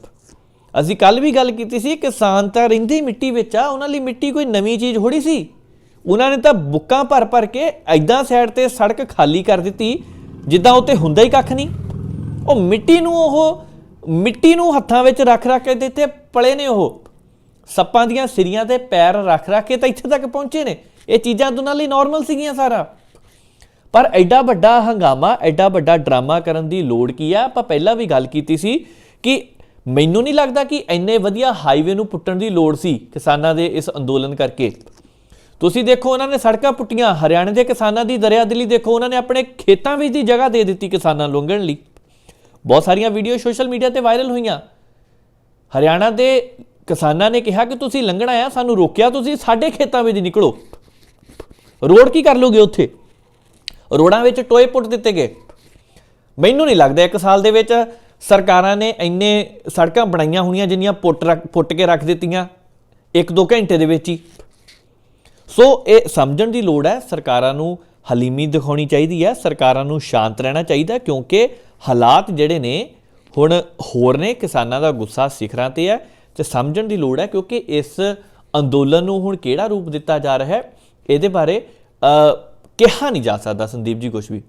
ਅਸੀਂ ਕੱਲ੍ਹ ਵੀ ਗੱਲ ਕੀਤੀ ਸੀ, ਕਿਸਾਨ ਤਾਂ ਰਹਿੰਦੇ ਹੀ ਮਿੱਟੀ ਵਿੱਚ ਆ। ਉਹਨਾਂ ਲਈ ਮਿੱਟੀ ਕੋਈ ਨਵੀਂ ਚੀਜ਼ ਥੋੜ੍ਹੀ ਸੀ। ਉਹਨਾਂ ਨੇ ਤਾਂ ਬੁੱਕਾਂ ਭਰ ਕੇ ਐਦਾਂ ਸਾਈਡ 'ਤੇ ਸੜਕ ਖਾਲੀ ਕਰ ਦਿੱਤੀ ਜਿੱਦਾਂ ਉੱਤੇ ਹੁੰਦਾ ਹੀ ਕੱਖ ਨਹੀਂ। ਉਹ ਮਿੱਟੀ ਨੂੰ ਹੱਥਾਂ ਵਿੱਚ ਰੱਖ ਕੇ ਤੇ ਇੱਥੇ ਪਲੇ ਨੇ। ਉਹ ਸੱਪਾਂ ਦੀਆਂ ਸਿਰੀਆਂ 'ਤੇ ਪੈਰ ਰੱਖ ਕੇ ਤਾਂ ਇੱਥੇ ਤੱਕ ਪਹੁੰਚੇ ਨੇ। ਇਹ ਚੀਜ਼ਾਂ ਉਹਨਾਂ ਲਈ ਨੋਰਮਲ ਸੀਗੀਆਂ ਸਾਰਾ। ਪਰ ਐਡਾ ਵੱਡਾ ਹੰਗਾਮਾ, ਐਡਾ ਵੱਡਾ ਡਰਾਮਾ ਕਰਨ ਦੀ ਲੋੜ ਕੀ ਆ? ਆਪਾਂ ਪਹਿਲਾਂ ਵੀ ਗੱਲ ਕੀਤੀ ਸੀ ਕਿ ਮੈਨੂੰ ਨਹੀਂ ਲੱਗਦਾ ਕਿ ਇੰਨੇ ਵਧੀਆ ਹਾਈਵੇ ਨੂੰ ਪੁੱਟਣ ਦੀ ਲੋੜ ਸੀ ਕਿਸਾਨਾਂ ਦੇ ਇਸ ਅੰਦੋਲਨ ਕਰਕੇ। ਤੁਸੀਂ ਦੇਖੋ ਉਹਨਾਂ ਨੇ ਸੜਕਾਂ ਪੁੱਟੀਆਂ। ਹਰਿਆਣੇ ਦੇ ਕਿਸਾਨਾਂ ਦੀ ਦਰਿਆਦਿਲੀ ਦੇਖੋ, ਉਹਨਾਂ ਨੇ ਆਪਣੇ ਖੇਤਾਂ ਵਿੱਚ ਦੀ ਜਗ੍ਹਾ ਦੇ ਦਿੱਤੀ ਕਿਸਾਨਾਂ ਨੂੰ ਲੰਘਣ ਲਈ। ਬਹੁਤ ਸਾਰੀਆਂ ਵੀਡੀਓ ਸੋਸ਼ਲ ਮੀਡੀਆ ਤੇ ਵਾਇਰਲ ਹੋਈਆਂ। ਹਰਿਆਣਾ ਦੇ ਕਿਸਾਨਾਂ ਨੇ ਕਿਹਾ ਕਿ ਤੁਸੀਂ ਲੰਘਣਾ ਆ, ਸਾਨੂੰ ਰੋਕਿਆ ਤੁਸੀਂ, ਸਾਡੇ ਖੇਤਾਂ ਵਿੱਚ ਨਿਕਲੋ। ਰੋਡ ਕੀ ਕਰ ਲੋਗੇ ਉੱਥੇ? ਰੋਡਾਂ ਵਿੱਚ ਟੋਏ ਪੁੱਟ ਦਿੱਤੇ ਗਏ। ਮੈਨੂੰ ਨਹੀਂ ਲੱਗਦਾ 1 ਸਾਲ ਦੇ ਵਿੱਚ ਸਰਕਾਰਾਂ ਨੇ ਇੰਨੇ ਸੜਕਾਂ ਬਣਾਈਆਂ ਹੋਣੀਆਂ ਜਿੰਨੀਆਂ ਪੁੱਟ ਕੇ ਰੱਖ ਦਿੱਤੀਆਂ 1-2 ਘੰਟੇ ਦੇ ਵਿੱਚ ਹੀ। ਸੋ ਇਹ ਸਮਝਣ ਦੀ ਲੋੜ ਹੈ। ਸਰਕਾਰਾਂ ਨੂੰ ਹਲੀਮੀ ਦਿਖਾਉਣੀ ਚਾਹੀਦੀ ਹੈ। ਸਰਕਾਰਾਂ ਨੂੰ ਸ਼ਾਂਤ ਰਹਿਣਾ ਚਾਹੀਦਾ, ਕਿਉਂਕਿ ਹਾਲਾਤ ਜਿਹੜੇ ਨੇ ਹੁਣ ਹੋਰ ਨੇ। ਕਿਸਾਨਾਂ ਦਾ ਗੁੱਸਾ ਸਿਖਰਾਂ 'ਤੇ ਹੈ ਤੇ ਸਮਝਣ ਦੀ ਲੋੜ ਹੈ, ਕਿਉਂਕਿ ਇਸ ਅੰਦੋਲਨ ਨੂੰ ਹੁਣ ਕਿਹੜਾ ਰੂਪ ਦਿੱਤਾ ਜਾ ਰਿਹਾ ਹੈ ਇਹਦੇ ਬਾਰੇ ਕਿਹਾ ਨਹੀਂ ਜਾ ਸਕਦਾ ਸੰਦੀਪ ਜੀ ਕੁਛ ਵੀ।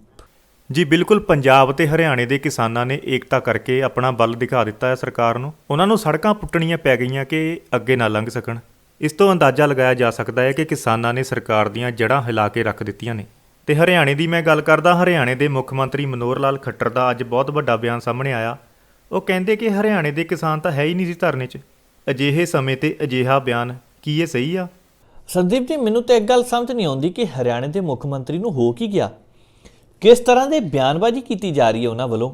ਜੀ ਬਿਲਕੁਲ, ਪੰਜਾਬ ਤੇ ਹਰਿਆਣੇ ਦੇ ਕਿਸਾਨਾਂ ਨੇ ਏਕਤਾ ਕਰਕੇ ਆਪਣਾ ਬਲ ਦਿਖਾ ਦਿੱਤਾ ਹੈ ਸਰਕਾਰ ਨੂੰ। ਉਹਨਾਂ ਨੂੰ ਸੜਕਾਂ ਪੁੱਟਣੀਆਂ ਪੈ ਗਈਆਂ ਕਿ ਅੱਗੇ ਨਾ ਲੰਘ ਸਕਣ। ਇਸ ਤੋਂ ਅੰਦਾਜ਼ਾ ਲਗਾਇਆ ਜਾ ਸਕਦਾ ਹੈ ਕਿ ਕਿਸਾਨਾਂ ਨੇ ਸਰਕਾਰ ਦੀਆਂ ਜੜ੍ਹਾਂ ਹਿਲਾ ਕੇ ਰੱਖ ਦਿੱਤੀਆਂ ਨੇ। ਤੇ ਹਰਿਆਣੇ ਦੀ ਮੈਂ ਗੱਲ ਕਰਦਾ। ਹਰਿਆਣੇ ਦੇ ਮੁੱਖ ਮੰਤਰੀ ਮਨੋਹਰ ਲਾਲ ਖੱਟਰ ਦਾ ਅੱਜ ਬਹੁਤ ਵੱਡਾ ਬਿਆਨ ਸਾਹਮਣੇ ਆਇਆ। ਉਹ ਕਹਿੰਦੇ ਕਿ ਹਰਿਆਣੇ ਦੇ ਕਿਸਾਨ ਤਾਂ ਹੈ ਹੀ ਨਹੀਂ ਸੀ ਧਰਨੇ 'ਚ। ਅਜਿਹੇ ਸਮੇਂ ਤੇ ਅਜਿਹਾ ਬਿਆਨ, ਕੀ ਇਹ ਸਹੀ ਆ? ਸੰਦੀਪ ਜੀ, ਮੈਨੂੰ ਤਾਂ ਇੱਕ ਗੱਲ ਸਮਝ ਨਹੀਂ ਆਉਂਦੀ ਕਿ ਹਰਿਆਣੇ ਦੇ ਮੁੱਖ ਮੰਤਰੀ ਨੂੰ ਹੋ ਕੀ ਗਿਆ? ਕਿਸ ਤਰ੍ਹਾਂ ਦੇ ਬਿਆਨਬਾਜ਼ੀ ਕੀਤੀ ਜਾ ਰਹੀ ਹੈ ਉਹਨਾਂ ਵੱਲੋਂ।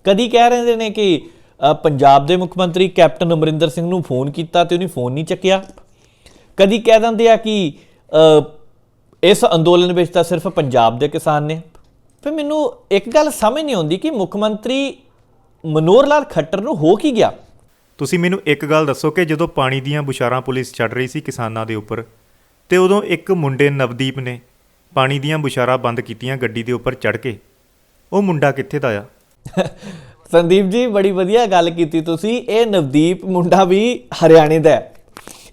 ਕਦੀ ਕਹਿ ਰਹੇ ਨੇ ਕਿ ਪੰਜਾਬ ਦੇ ਮੁੱਖ ਮੰਤਰੀ ਕੈਪਟਨ ਅਮਰਿੰਦਰ ਸਿੰਘ ਨੂੰ ਫੋਨ ਕੀਤਾ ਤੇ ਉਹਨੇ ਫੋਨ ਨਹੀਂ ਚੱਕਿਆ। ਕਦੀ ਕਹਿ ਦਿੰਦੇ ਆ ਕਿ ਇਸ ਅੰਦੋਲਨ ਵਿੱਚ ਤਾਂ ਸਿਰਫ ਪੰਜਾਬ ਦੇ ਕਿਸਾਨ ਨੇ। ਫਿਰ ਮੈਨੂੰ ਇੱਕ ਗੱਲ ਸਮਝ ਨਹੀਂ ਆਉਂਦੀ ਕਿ ਮੁੱਖ ਮੰਤਰੀ ਮਨੋਹਰ ਲਾਲ ਖੱਟਰ ਨੂੰ ਹੋ ਕੀ ਗਿਆ। ਤੁਸੀਂ ਮੈਨੂੰ ਇੱਕ ਗੱਲ ਦੱਸੋ ਕਿ ਜਦੋਂ ਪਾਣੀ ਦੀਆਂ ਬੁਛਾਰਾਂ ਪੁਲਿਸ ਛੱਡ ਰਹੀ ਸੀ ਕਿਸਾਨਾਂ ਦੇ ਉੱਪਰ, ਤੇ ਉਦੋਂ ਇੱਕ ਮੁੰਡੇ ਨਵਦੀਪ ਨੇ ਪਾਣੀ ਦੀਆਂ ਬੁਛਾਰਾਂ ਬੰਦ ਕੀਤੀਆਂ ਗੱਡੀ ਦੇ ਉੱਪਰ ਚੜ੍ਹ ਕੇ, ਉਹ ਮੁੰਡਾ ਕਿੱਥੇ ਦਾ ਆ? ਸੰਦੀਪ ਜੀ, ਬੜੀ ਵਧੀਆ ਗੱਲ ਕੀਤੀ ਤੁਸੀਂ। ਇਹ ਨਵਦੀਪ ਮੁੰਡਾ ਵੀ ਹਰਿਆਣੇ ਦਾ ਹੈ।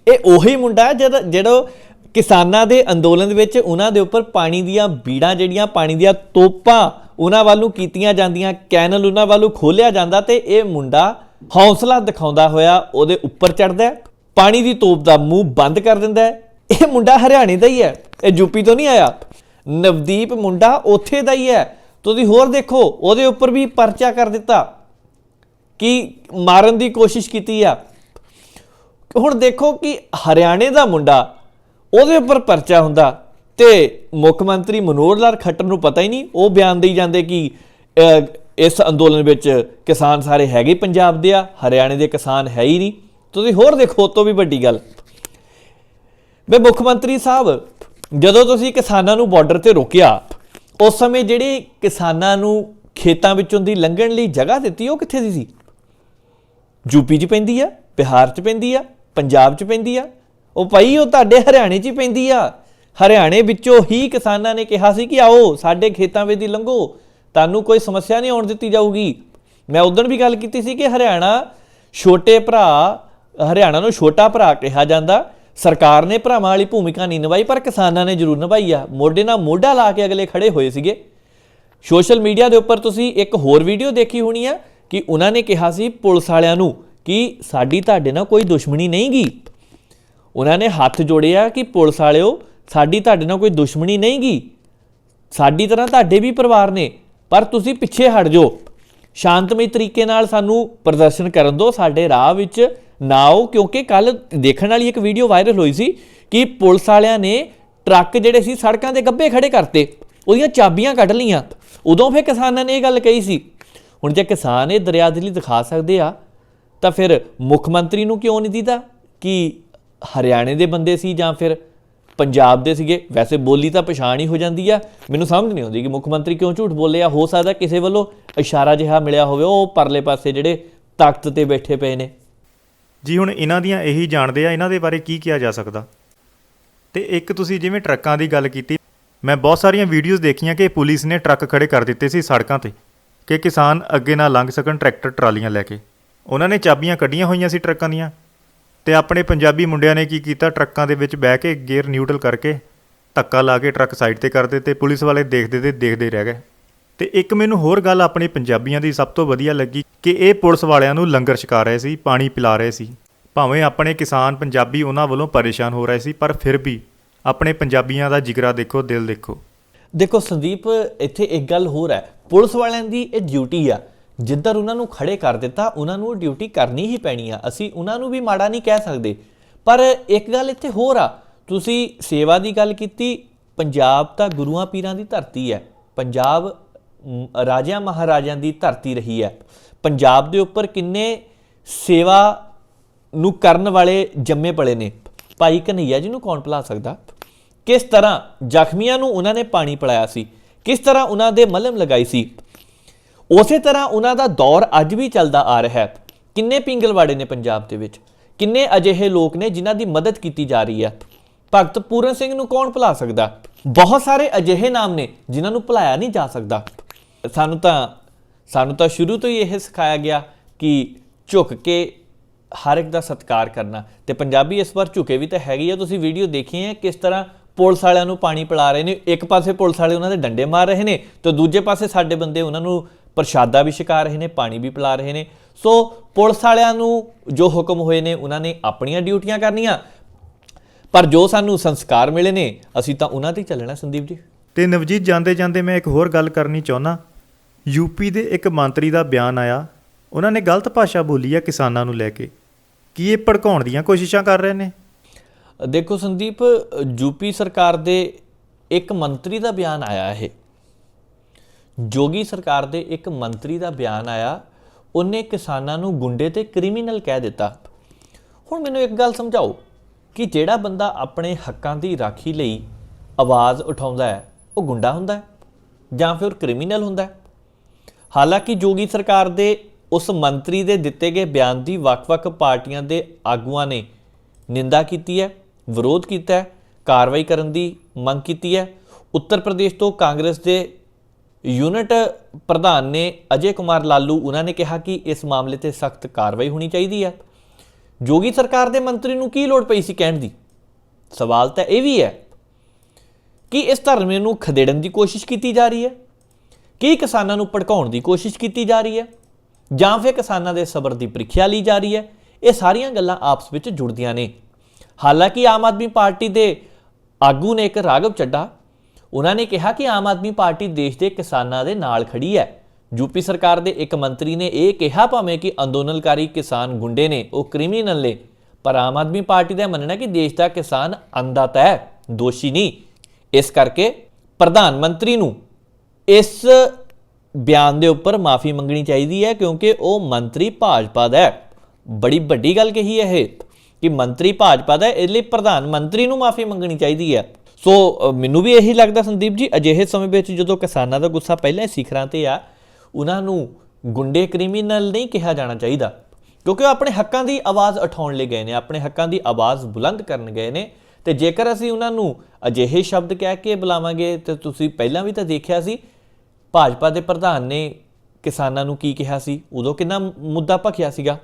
ਇਹ ਉਹੀ ਮੁੰਡਾ ਜਿਹੜਾ ਕਿਸਾਨਾਂ ਦੇ ਅੰਦੋਲਨ ਵਿੱਚ ਉਹਨਾਂ ਦੇ ਉੱਪਰ ਪਾਣੀ ਦੀਆਂ ਬੀੜਾਂ, ਜਿਹੜੀਆਂ ਪਾਣੀ ਦੀਆਂ ਤੋਪਾਂ ਉਹਨਾਂ ਵੱਲ ਨੂੰ ਕੀਤੀਆਂ ਜਾਂਦੀਆਂ, ਕੈਨਲ ਉਹਨਾਂ ਵੱਲ ਨੂੰ ਖੋਲ੍ਹਿਆ ਜਾਂਦਾ, ਤੇ ਇਹ ਮੁੰਡਾ ਹੌਸਲਾ ਦਿਖਾਉਂਦਾ ਹੋਇਆ ਉਹਦੇ ਉੱਪਰ ਚੜ੍ਹਦਾ, ਪਾਣੀ ਦੀ ਤੋਪ ਦਾ ਮੂੰਹ ਬੰਦ ਕਰ ਦਿੰਦਾ ਹੈ ਇਹ ਮੁੰਡਾ ਹਰਿਆਣੇ ਦਾ ਹੀ ਹੈ, ਇਹ ਯੂਪੀ ਤੋਂ ਨਹੀਂ ਆਇਆ। ਨਵਦੀਪ ਮੁੰਡਾ ਉੱਥੇ ਦਾ ਹੀ ਹੈ। ਤੁਸੀਂ ਹੋਰ ਦੇਖੋ, ਉਹਦੇ ਉੱਪਰ ਵੀ ਪਰਚਾ ਕਰ ਦਿੱਤਾ ਕਿ ਮਾਰਨ ਦੀ ਕੋਸ਼ਿਸ਼ ਕੀਤੀ ਆ। ਹੁਣ ਦੇਖੋ ਕਿ ਹਰਿਆਣੇ ਦਾ ਮੁੰਡਾ, ਉਹਦੇ ਉੱਪਰ ਪਰਚਾ ਹੁੰਦਾ ਤੇ ਮੁੱਖ ਮੰਤਰੀ ਮਨੋਹਰ ਲਾਲ ਖੱਟਰ ਨੂੰ ਪਤਾ ਹੀ ਨਹੀਂ। ਉਹ ਬਿਆਨ ਦੇਈ ਜਾਂਦੇ ਕਿ ਇਸ ਅੰਦੋਲਨ ਵਿੱਚ ਕਿਸਾਨ ਸਾਰੇ ਹੈਗੇ ਪੰਜਾਬ ਦੇ ਆ, ਹਰਿਆਣੇ ਦੇ ਕਿਸਾਨ ਹੈ ਹੀ ਨਹੀਂ। ਤੁਸੀਂ ਹੋਰ ਦੇਖੋ, ਉਹ ਤੋਂ ਵੀ ਵੱਡੀ ਗੱਲ, ਵੇ ਮੁੱਖ ਮੰਤਰੀ ਸਾਹਿਬ, ਜਦੋਂ ਤੁਸੀਂ ਕਿਸਾਨਾਂ ਨੂੰ ਬਾਰਡਰ ਤੇ ਰੋਕਿਆ, ਉਸ ਸਮੇਂ ਜਿਹੜੇ ਕਿਸਾਨਾਂ ਨੂੰ ਖੇਤਾਂ ਵਿੱਚੋਂ ਦੀ ਲੰਘਣ ਲਈ ਜਗ੍ਹਾ ਦਿੱਤੀ, ਉਹ ਕਿੱਥੇ ਦੀ ਸੀ? ਯੂਪੀ 'ਚ ਪੈਂਦੀ ਆ, ਬਿਹਾਰ 'ਚ ਪੈਂਦੀ ਆ, ਪੰਜਾਬ 'ਚ ਪੈਂਦੀ ਆ। ਉਹ ਭਾਈ ਉਹ ਤੁਹਾਡੇ ਹਰਿਆਣੇ 'ਚ ਹੀ ਪੈਂਦੀ ਆ। ਹਰਿਆਣੇ ਵਿੱਚੋਂ ਹੀ ਕਿਸਾਨਾਂ ਨੇ ਕਿਹਾ ਸੀ ਕਿ ਆਓ ਸਾਡੇ ਖੇਤਾਂ ਵਿੱਚ ਦੀ ਲੰਘੋ, ਤੁਹਾਨੂੰ ਕੋਈ ਸਮੱਸਿਆ ਨਹੀਂ ਆਉਣ ਦਿੱਤੀ ਜਾਊਗੀ। ਮੈਂ ਉਦੋਂ ਵੀ ਗੱਲ ਕੀਤੀ ਸੀ ਕਿ ਹਰਿਆਣਾ ਨੂੰ ਛੋਟਾ ਭਰਾ ਕਿਹਾ ਜਾਂਦਾ। ਸਰਕਾਰ ਨੇ ਭਰਾਵਾਂ ਵਾਲੀ ਭੂਮਿਕਾ ਨਹੀਂ ਨਿਭਾਈ, ਪਰ ਕਿਸਾਨਾਂ ਨੇ ਜ਼ਰੂਰ ਨਿਭਾਈ ਆ। ਮੋਢੇ ਨਾਲ ਮੋਢਾ ਲਾ ਕੇ ਅਗਲੇ ਖੜੇ ਹੋਏ ਸੀਗੇ। ਸੋਸ਼ਲ ਮੀਡੀਆ ਦੇ ਉੱਪਰ ਤੁਸੀਂ ਇੱਕ ਹੋਰ ਵੀਡੀਓ ਦੇਖੀ ਹੋਣੀ ਆ ਕਿ ਉਹਨਾਂ ਨੇ ਕਿਹਾ ਸੀ ਪੁਲਿਸ ਵਾਲਿਆਂ ਨੂੰ ਕਿ ਸਾਡੀ ਤੁਹਾਡੇ ਨਾਲ ਕੋਈ ਦੁਸ਼ਮਣੀ ਨਹੀਂ ਗੀ। ਉਹਨਾਂ ਨੇ ਹੱਥ ਜੋੜਿਆ ਕਿ ਪੁਲਿਸ ਵਾਲਿਓ, ਸਾਡੀ ਤੁਹਾਡੇ ਨਾਲ ਕੋਈ ਦੁਸ਼ਮਣੀ ਨਹੀਂ ਗੀ, ਸਾਡੀ ਤਰ੍ਹਾਂ ਤੁਹਾਡੇ ਵੀ ਪਰਿਵਾਰ ਨੇ, ਪਰ ਤੁਸੀਂ ਪਿੱਛੇ ਹਟ ਜਾਓ, ਸ਼ਾਂਤਮਈ ਤਰੀਕੇ ਨਾਲ ਸਾਨੂੰ ਪ੍ਰਦਰਸ਼ਨ ਕਰਨ ਦਿਓ, ਸਾਡੇ ਰਾਹ ਵਿੱਚ ਨਾ ਆਓ। ਕਿਉਂਕਿ ਕੱਲ ਦੇਖਣ ਵਾਲੀ ਇੱਕ ਵੀਡੀਓ ਵਾਇਰਲ ਹੋਈ ਸੀ ਕਿ ਪੁਲਿਸ ਵਾਲਿਆਂ ਨੇ ਟਰੱਕ ਜਿਹੜੇ ਸੀ ਸੜਕਾਂ ਦੇ ਗੱਬੇ ਖੜੇ ਕਰਤੇ, ਉਹਦੀਆਂ ਚਾਬੀਆਂ ਕੱਢ ਲਈਆਂ। ਉਦੋਂ ਫਿਰ ਕਿਸਾਨਾਂ ਨੇ ਇਹ ਗੱਲ ਕਹੀ ਸੀ। ਹੁਣ ਜੇ ਕਿਸਾਨ ਇਹ ਦਰਿਆਦਿਲੀ ਦਿਖਾ ਸਕਦੇ ਆ ਤਾਂ ਫਿਰ ਮੁੱਖ ਮੰਤਰੀ ਨੂੰ ਕਿਉਂ ਨਹੀਂ ਦੀਦਾ ਕਿ ਹਰਿਆਣੇ ਦੇ ਬੰਦੇ ਸੀ ਜਾਂ ਫਿਰ ਪੰਜਾਬ ਦੇ ਸੀਗੇ? ਵੈਸੇ ਬੋਲੀ ਤਾਂ ਪਛਾਣ ਹੀ ਹੋ ਜਾਂਦੀ ਆ। ਮੈਨੂੰ ਸਮਝ ਨਹੀਂ ਆਉਂਦੀ ਕਿ ਮੁੱਖ ਮੰਤਰੀ ਕਿਉਂ ਝੂਠ ਬੋਲਿਆ। ਹੋ ਸਕਦਾ ਕਿਸੇ ਵੱਲੋਂ ਇਸ਼ਾਰਾ ਜਿਹਾ ਮਿਲਿਆ ਹੋਵੇ, ਉਹ ਪਰਲੇ ਪਾਸੇ ਜਿਹੜੇ ਤਖਤ ਤੇ ਬੈਠੇ ਪਏ ਨੇ ਜੀ। ਹੁਣ ਇਹਨਾਂ ਦੀਆਂ ਇਹੀ ਜਾਣਦੇ ਆ, ਇਹਨਾਂ ਦੇ ਬਾਰੇ ਕੀ ਕਿਹਾ ਜਾ ਸਕਦਾ। ਤੇ ਇੱਕ ਤੁਸੀਂ ਜਿਵੇਂ ਟਰੱਕਾਂ ਦੀ ਗੱਲ ਕੀਤੀ, ਮੈਂ ਬਹੁਤ ਸਾਰੀਆਂ ਵੀਡੀਓਜ਼ ਦੇਖੀਆਂ ਕਿ ਪੁਲਿਸ ਨੇ ਟਰੱਕ ਖੜੇ ਕਰ ਦਿੱਤੇ ਸੀ ਸੜਕਾਂ 'ਤੇ ਕਿ ਕਿਸਾਨ ਅੱਗੇ ਨਾ ਲੰਘ ਸਕਣ ਟਰੈਕਟਰ ਟਰਾਲੀਆਂ ਲੈ ਕੇ। ਉਹਨਾਂ ਨੇ ਚਾਬੀਆਂ ਕੱਢੀਆਂ ਹੋਈਆਂ ਸੀ ਟਰੱਕਾਂ ਦੀਆਂ, ਤੇ ਆਪਣੇ ਪੰਜਾਬੀ ਮੁੰਡਿਆਂ ਨੇ ਕੀ ਕੀਤਾ, ਟਰੱਕਾਂ ਦੇ ਵਿੱਚ ਬਹਿ ਕੇ ਗੇਅਰ ਨਿਊਟਰਲ ਕਰਕੇ ਧੱਕਾ ਲਾ ਕੇ ਟਰੱਕ ਸਾਈਡ 'ਤੇ ਕਰ ਦਿੱਤੇ। ਪੁਲਿਸ ਵਾਲੇ ਦੇਖਦੇ ਤੇ ਦੇਖਦੇ ਰਹਿ ਗਏ। ਤੇ ਇੱਕ ਮੈਨੂੰ ਹੋਰ ਗੱਲ ਆਪਣੇ ਪੰਜਾਬੀਆਂ ਦੀ ਸਭ ਤੋਂ ਵਧੀਆ ਲੱਗੀ ਕਿ ਇਹ ਪੁਲਿਸ ਵਾਲਿਆਂ ਨੂੰ ਲੰਗਰ ਛਕਾ ਰਹੇ ਸੀ, ਪਾਣੀ ਪਿਲਾ ਰਹੇ ਸੀ। ਭਾਵੇਂ ਆਪਣੇ ਕਿਸਾਨ ਪੰਜਾਬੀ ਉਹਨਾਂ ਵੱਲੋਂ ਪਰੇਸ਼ਾਨ ਹੋ ਰਹੇ ਸੀ, ਪਰ ਫਿਰ ਵੀ ਆਪਣੇ ਪੰਜਾਬੀਆਂ ਦਾ ਜਿਗਰਾ ਦੇਖੋ, ਦਿਲ ਦੇਖੋ। ਦੇਖੋ ਸੰਦੀਪ, ਇੱਥੇ ਇੱਕ ਗੱਲ ਹੋਰ ਹੈ, ਪੁਲਿਸ ਵਾਲਿਆਂ ਦੀ ਇਹ ਡਿਊਟੀ ਆ। ਜਿੱਧਰ ਉਹਨਾਂ ਨੂੰ ਖੜੇ ਕਰ ਦਿੱਤਾ, ਉਹਨਾਂ ਨੂੰ ਡਿਊਟੀ ਕਰਨੀ ਹੀ ਪੈਣੀ ਆ। ਅਸੀਂ ਉਹਨਾਂ ਨੂੰ ਵੀ ਮਾੜਾ ਨਹੀਂ ਕਹਿ ਸਕਦੇ। ਪਰ ਇੱਕ ਗੱਲ ਇੱਥੇ ਹੋਰ ਆ, ਤੁਸੀਂ ਸੇਵਾ ਦੀ ਗੱਲ ਕੀਤੀ। ਪੰਜਾਬ ਤਾਂ ਗੁਰੂਆਂ ਪੀਰਾਂ ਦੀ ਧਰਤੀ ਹੈ। ਪੰਜਾਬ ਰਾਜਿਆਂ ਮਹਾਰਾਜਿਆਂ ਦੀ ਧਰਤੀ ਰਹੀ ਹੈ। ਪੰਜਾਬ ਦੇ ਉੱਪਰ ਕਿੰਨੇ ਸੇਵਾ ਨੂੰ ਕਰਨ ਵਾਲੇ ਜੰਮੇ ਪਲੇ ਨੇ। ਭਾਈ ਕਨ੍ਹਈਆ ਜੀ ਨੂੰ ਕੌਣ ਭੁਲਾ ਸਕਦਾ? ਕਿਸ ਤਰ੍ਹਾਂ ਜ਼ਖਮੀਆਂ ਨੂੰ ਉਹਨਾਂ ਨੇ ਪਾਣੀ ਪਿਲਾਇਆ ਸੀ, ਕਿਸ ਤਰ੍ਹਾਂ ਉਹਨਾਂ ਦੇ ਮਲਮ ਲਗਾਈ ਸੀ। ਉਸੇ ਤਰ੍ਹਾਂ ਉਹਨਾਂ ਦਾ ਦੌਰ ਅੱਜ ਵੀ ਚੱਲਦਾ ਆ ਰਿਹਾ ਹੈ। ਕਿੰਨੇ ਪਿੰਗਲਵਾੜੇ ਨੇ ਪੰਜਾਬ ਦੇ ਵਿੱਚ, ਕਿੰਨੇ ਅਜਿਹੇ ਲੋਕ ਨੇ ਜਿਨ੍ਹਾਂ ਦੀ ਮਦਦ ਕੀਤੀ ਜਾ ਰਹੀ ਹੈ। ਭਗਤ ਪੂਰਨ ਸਿੰਘ ਨੂੰ ਕੌਣ ਭੁਲਾ ਸਕਦਾ? ਬਹੁਤ ਸਾਰੇ ਅਜਿਹੇ ਨਾਮ ਨੇ ਜਿਨ੍ਹਾਂ ਨੂੰ ਭੁਲਾਇਆ ਨਹੀਂ ਜਾ ਸਕਦਾ। ਸਾਨੂੰ ਤਾਂ ਸ਼ੁਰੂ ਤੋਂ ਹੀ ਇਹ ਸਿਖਾਇਆ ਗਿਆ ਕਿ ਝੁਕ ਕੇ ਹਰ ਇੱਕ ਦਾ ਸਤਿਕਾਰ ਕਰਨਾ, ਤੇ ਪੰਜਾਬੀ ਇਸ ਵਾਰ ਝੁਕੇ ਵੀ ਤਾਂ ਹੈਗੀ ਆ। ਤੁਸੀਂ ਵੀਡੀਓ ਦੇਖੀ ਹੈ ਕਿਸ ਤਰ੍ਹਾਂ ਪੁਲਿਸ ਵਾਲਿਆਂ ਨੂੰ ਪਾਣੀ ਪਿਲਾ ਰਹੇ ਨੇ। ਇੱਕ ਪਾਸੇ ਪੁਲਿਸ ਵਾਲੇ ਉਹਨਾਂ ਦੇ ਡੰਡੇ ਮਾਰ ਰਹੇ ਨੇ ਤੇ ਦੂਜੇ ਪਾਸੇ ਸਾਡੇ ਬੰਦੇ ਉਹਨਾਂ ਨੂੰ ਪ੍ਰਸ਼ਾਦਾ ਵੀ ਛਕਾ ਰਹੇ ਨੇ, ਪਾਣੀ ਵੀ ਪਿਲਾ ਰਹੇ ਨੇ। ਸੋ ਪੁਲਿਸ ਵਾਲਿਆਂ ਨੂੰ ਜੋ ਹੁਕਮ ਹੋਏ ਨੇ ਉਹਨਾਂ ਨੇ ਆਪਣੀਆਂ ਡਿਊਟੀਆਂ ਕਰਨੀਆਂ, ਪਰ ਜੋ ਸਾਨੂੰ ਸੰਸਕਾਰ ਮਿਲੇ ਨੇ ਅਸੀਂ ਤਾਂ ਉਹਨਾਂ ਤੇ ਚੱਲਣਾ। ਸੰਦੀਪ ਜੀ ਤੇ ਨਵਜੀਤ, ਜਾਂਦੇ ਜਾਂਦੇ ਮੈਂ ਇੱਕ ਹੋਰ ਗੱਲ ਕਰਨੀ ਚਾਹੁੰਦਾ। ਯੂਪੀ ਦੇ ਇੱਕ ਮੰਤਰੀ ਦਾ ਬਿਆਨ ਆਇਆ, ਉਹਨਾਂ ਨੇ ਗਲਤ ਭਾਸ਼ਾ ਬੋਲੀ ਹੈ ਕਿਸਾਨਾਂ ਨੂੰ ਲੈ ਕੇ। ਕੀ ਇਹ ਭੜਕਾਉਣ ਦੀਆਂ ਕੋਸ਼ਿਸ਼ਾਂ ਕਰ ਰਹੇ ਨੇ? ਦੇਖੋ ਸੰਦੀਪ, ਯੂਪੀ ਸਰਕਾਰ ਦੇ ਇੱਕ ਮੰਤਰੀ ਦਾ ਬਿਆਨ ਆਇਆ, ਇਹ ਜੋਗੀ ਸਰਕਾਰ ਦੇ ਇੱਕ ਮੰਤਰੀ ਦਾ ਬਿਆਨ ਆਇਆ। ਉਹਨੇ ਕਿਸਾਨਾਂ ਨੂੰ ਗੁੰਡੇ ਤੇ ਕ੍ਰਿਮੀਨਲ ਕਹਿ ਦਿੱਤਾ। ਹੁਣ ਮੈਨੂੰ ਇੱਕ ਗੱਲ ਸਮਝਾਓ ਕਿ ਜਿਹੜਾ ਬੰਦਾ ਆਪਣੇ ਹੱਕਾਂ ਦੀ ਰਾਖੀ ਲਈ ਆਵਾਜ਼ ਉਠਾਉਂਦਾ ਹੈ, ਉਹ ਗੁੰਡਾ ਹੁੰਦਾ ਹੈ ਜਾਂ ਫਿਰ ਕ੍ਰਿਮੀਨਲ ਹੁੰਦਾ ਹੈ? ਹਾਲਾਂਕਿ ਜੋਗੀ ਸਰਕਾਰ ਦੇ ਉਸ ਮੰਤਰੀ ਦੇ ਦਿੱਤੇ ਗਏ ਬਿਆਨ ਦੀ ਵੱਖ-ਵੱਖ ਪਾਰਟੀਆਂ ਦੇ ਆਗੂਆਂ ਨੇ ਨਿੰਦਾ ਕੀਤੀ ਹੈ, ਵਿਰੋਧ ਕੀਤਾ ਹੈ, ਕਾਰਵਾਈ ਕਰਨ ਦੀ ਮੰਗ ਕੀਤੀ ਹੈ। ਉੱਤਰ ਪ੍ਰਦੇਸ਼ ਤੋਂ ਕਾਂਗਰਸ ਦੇ ਯੂਨਿਟ ਪ੍ਰਧਾਨ ਨੇ ਅਜੇ ਕੁਮਾਰ ਲਾਲੂ, ਉਹਨਾਂ ਨੇ ਕਿਹਾ ਕਿ ਇਸ ਮਾਮਲੇ ਤੇ ਸਖਤ ਕਾਰਵਾਈ ਹੋਣੀ ਚਾਹੀਦੀ ਹੈ। ਜੋਗੀ ਸਰਕਾਰ ਦੇ ਮੰਤਰੀ ਨੂੰ ਕੀ ਲੋੜ ਪਈ ਸੀ ਕਹਿਣ ਦੀ? ਸਵਾਲ ਤਾਂ ਇਹ ਵੀ ਹੈ ਕਿ ਇਸ ਧਰਨੇ ਨੂੰ ਖਦੇੜਨ ਦੀ ਕੋਸ਼ਿਸ਼ ਕੀਤੀ ਜਾ ਰਹੀ ਹੈ, ਕੀ ਕਿਸਾਨਾਂ ਨੂੰ ਭੜਕਾਉਣ ਦੀ ਕੋਸ਼ਿਸ਼ ਕੀਤੀ ਜਾ ਰਹੀ ਹੈ, ਜਾਂ ਫਿਰ ਕਿਸਾਨਾਂ ਦੇ ਸਬਰ ਦੀ ਪ੍ਰੀਖਿਆ ਲਈ ਜਾ ਰਹੀ ਹੈ? ਇਹ ਸਾਰੀਆਂ ਗੱਲਾਂ ਆਪਸ ਵਿੱਚ ਜੁੜਦੀਆਂ ਨੇ। ਹਾਲਾਂਕਿ ਆਮ ਆਦਮੀ ਪਾਰਟੀ ਦੇ ਆਗੂ ਨੇ ਇੱਕ ਰਾਘਵ ਚੱਡਾ, ਉਹਨਾਂ ਨੇ ਕਿਹਾ ਕਿ ਆਮ ਆਦਮੀ ਪਾਰਟੀ ਦੇਸ਼ ਦੇ ਕਿਸਾਨਾਂ ਦੇ ਨਾਲ ਖੜੀ ਹੈ। ਯੂਪੀ ਸਰਕਾਰ ਦੇ ਇੱਕ ਮੰਤਰੀ ਨੇ ਇਹ ਕਿਹਾ ਭਾਵੇਂ ਕਿ ਅੰਦੋਲਨਕਾਰੀ ਕਿਸਾਨ ਗੁੰਡੇ ਨੇ, ਉਹ ਕ੍ਰਿਮੀਨਲ ਨੇ, ਪਰ ਆਮ ਆਦਮੀ ਪਾਰਟੀ ਦਾ ਮੰਨਣਾ ਕਿ ਦੇਸ਼ ਦਾ ਕਿਸਾਨ ਅੰਨਦਾਤਾ ਹੈ, ਦੋਸ਼ੀ ਨਹੀਂ। ਇਸ ਕਰਕੇ ਪ੍ਰਧਾਨ ਮੰਤਰੀ ਨੂੰ ਇਸ ਬਿਆਨ ਦੇ ਉੱਪਰ ਮਾਫੀ ਮੰਗਣੀ ਚਾਹੀਦੀ ਹੈ, ਕਿਉਂਕਿ ਉਹ ਮੰਤਰੀ ਭਾਜਪਾ ਦਾ ਹੈ। ਬੜੀ ਵੱਡੀ ਗੱਲ ਕਹੀ ਹੈ ਇਹ ਕਿ ਮੰਤਰੀ ਭਾਜਪਾ ਦਾ, ਇਸ ਲਈ ਪ੍ਰਧਾਨ ਮੰਤਰੀ ਨੂੰ ਮਾਫੀ ਮੰਗਣੀ ਚਾਹੀਦੀ ਹੈ। ਸੋ ਮੈਨੂੰ ਵੀ ਇਹੀ ਲੱਗਦਾ ਸੰਦੀਪ ਜੀ, ਅਜਿਹੇ ਸਮੇਂ ਵਿੱਚ ਜਦੋਂ ਕਿਸਾਨਾਂ ਦਾ ਗੁੱਸਾ ਪਹਿਲਾਂ ਹੀ ਸਿਖਰਾਂ ਤੇ ਆ, ਉਹਨਾਂ ਨੂੰ ਗੁੰਡੇ ਕ੍ਰਿਮੀਨਲ ਨਹੀਂ ਕਿਹਾ ਜਾਣਾ ਚਾਹੀਦਾ, ਕਿਉਂਕਿ ਉਹ ਆਪਣੇ ਹੱਕਾਂ ਦੀ ਆਵਾਜ਼ ਉਠਾਉਣ ਲਈ ਗਏ ਨੇ, ਆਪਣੇ ਹੱਕਾਂ ਦੀ ਆਵਾਜ਼ ਬੁਲੰਦ ਕਰਨ ਗਏ ਨੇ। ਤੇ ਜੇਕਰ ਅਸੀਂ ਉਹਨਾਂ ਨੂੰ ਅਜਿਹੇ ਸ਼ਬਦ ਕਹਿ ਕੇ ਬੁਲਾਵਾਂਗੇ, ਤੇ ਤੁਸੀਂ ਪਹਿਲਾਂ ਵੀ ਤਾਂ ਦੇਖਿਆ ਸੀ ਭਾਜਪਾ ਦੇ ਪ੍ਰਧਾਨ ਨੇ ਕਿਸਾਨਾਂ ਨੂੰ ਕੀ ਕਿਹਾ ਸੀ, ਉਦੋਂ ਕਿੰਨਾ ਮੁੱਦਾ ਭਖਿਆ ਸੀਗਾ।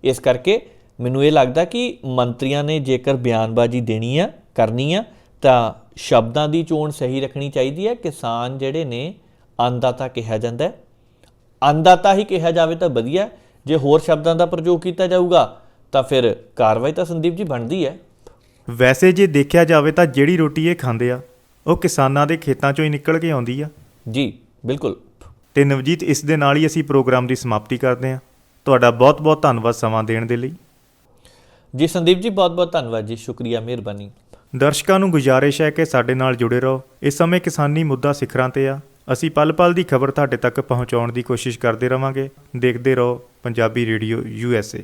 ਇਸ ਕਰਕੇ ਮੈਨੂੰ ਇਹ ਲੱਗਦਾ ਕਿ ਮੰਤਰੀਆਂ ਨੇ ਜੇਕਰ ਬਿਆਨਬਾਜ਼ੀ ਦੇਣੀ ਆ, ਕਰਨੀ ਆ, ਤਾਂ ਸ਼ਬਦਾਂ ਦੀ ਚੋਣ ਸਹੀ ਰੱਖਣੀ ਚਾਹੀਦੀ ਹੈ। ਕਿਸਾਨ ਜਿਹੜੇ ਨੇ ਅੰਨਦਾਤਾ ਕਿਹਾ ਜਾਂਦਾ ਹੈ, ਅੰਨਦਾਤਾ ਹੀ ਕਿਹਾ ਜਾਵੇ ਤਾਂ ਵਧੀਆ। ਜੇ ਹੋਰ ਸ਼ਬਦਾਂ ਦਾ ਪ੍ਰਯੋਗ ਕੀਤਾ ਜਾਊਗਾ ਤਾਂ ਫਿਰ ਕਾਰਵਾਈ ਤਾਂ ਸੰਦੀਪ ਜੀ ਬਣਦੀ ਹੈ। ਵੈਸੇ ਜੇ ਦੇਖਿਆ ਜਾਵੇ ਤਾਂ ਜਿਹੜੀ ਰੋਟੀ ਇਹ ਖਾਂਦੇ ਆ ਉਹ ਕਿਸਾਨਾਂ ਦੇ ਖੇਤਾਂ 'ਚੋਂ ਹੀ ਨਿਕਲ ਕੇ ਆਉਂਦੀ ਆ। ਜੀ ਬਿਲਕੁਲ। ਤੇ ਨਵਜੀਤ, ਇਸ ਦੇ ਨਾਲ ਹੀ ਅਸੀਂ ਪ੍ਰੋਗਰਾਮ ਦੀ ਸਮਾਪਤੀ ਕਰਦੇ ਹਾਂ। ਤੁਹਾਡਾ ਬਹੁਤ ਬਹੁਤ ਧੰਨਵਾਦ ਸਮਾਂ ਦੇਣ ਦੇ ਲਈ। ਜੀ ਸੰਦੀਪ ਜੀ, ਬਹੁਤ ਬਹੁਤ ਧੰਨਵਾਦ ਜੀ, ਸ਼ੁਕਰੀਆ, ਮਿਹਰਬਾਨੀ। ਦਰਸ਼ਕਾਂ ਨੂੰ ਗੁਜ਼ਾਰਿਸ਼ ਹੈ ਕਿ ਸਾਡੇ ਨਾਲ ਜੁੜੇ ਰਹੋ। ਇਸ ਸਮੇਂ ਕਿਸਾਨੀ ਮੁੱਦਾ ਸਿਖਰਾਂ ਤੇ ਆ। ਅਸੀਂ ਪਲ ਪਲ ਦੀ ਖਬਰ ਤੁਹਾਡੇ ਤੱਕ ਪਹੁੰਚਾਉਣ ਦੀ ਕੋਸ਼ਿਸ਼ ਕਰਦੇ ਰਵਾਂਗੇ। ਦੇਖਦੇ ਰਹੋ ਪੰਜਾਬੀ ਰੇਡੀਓ USA।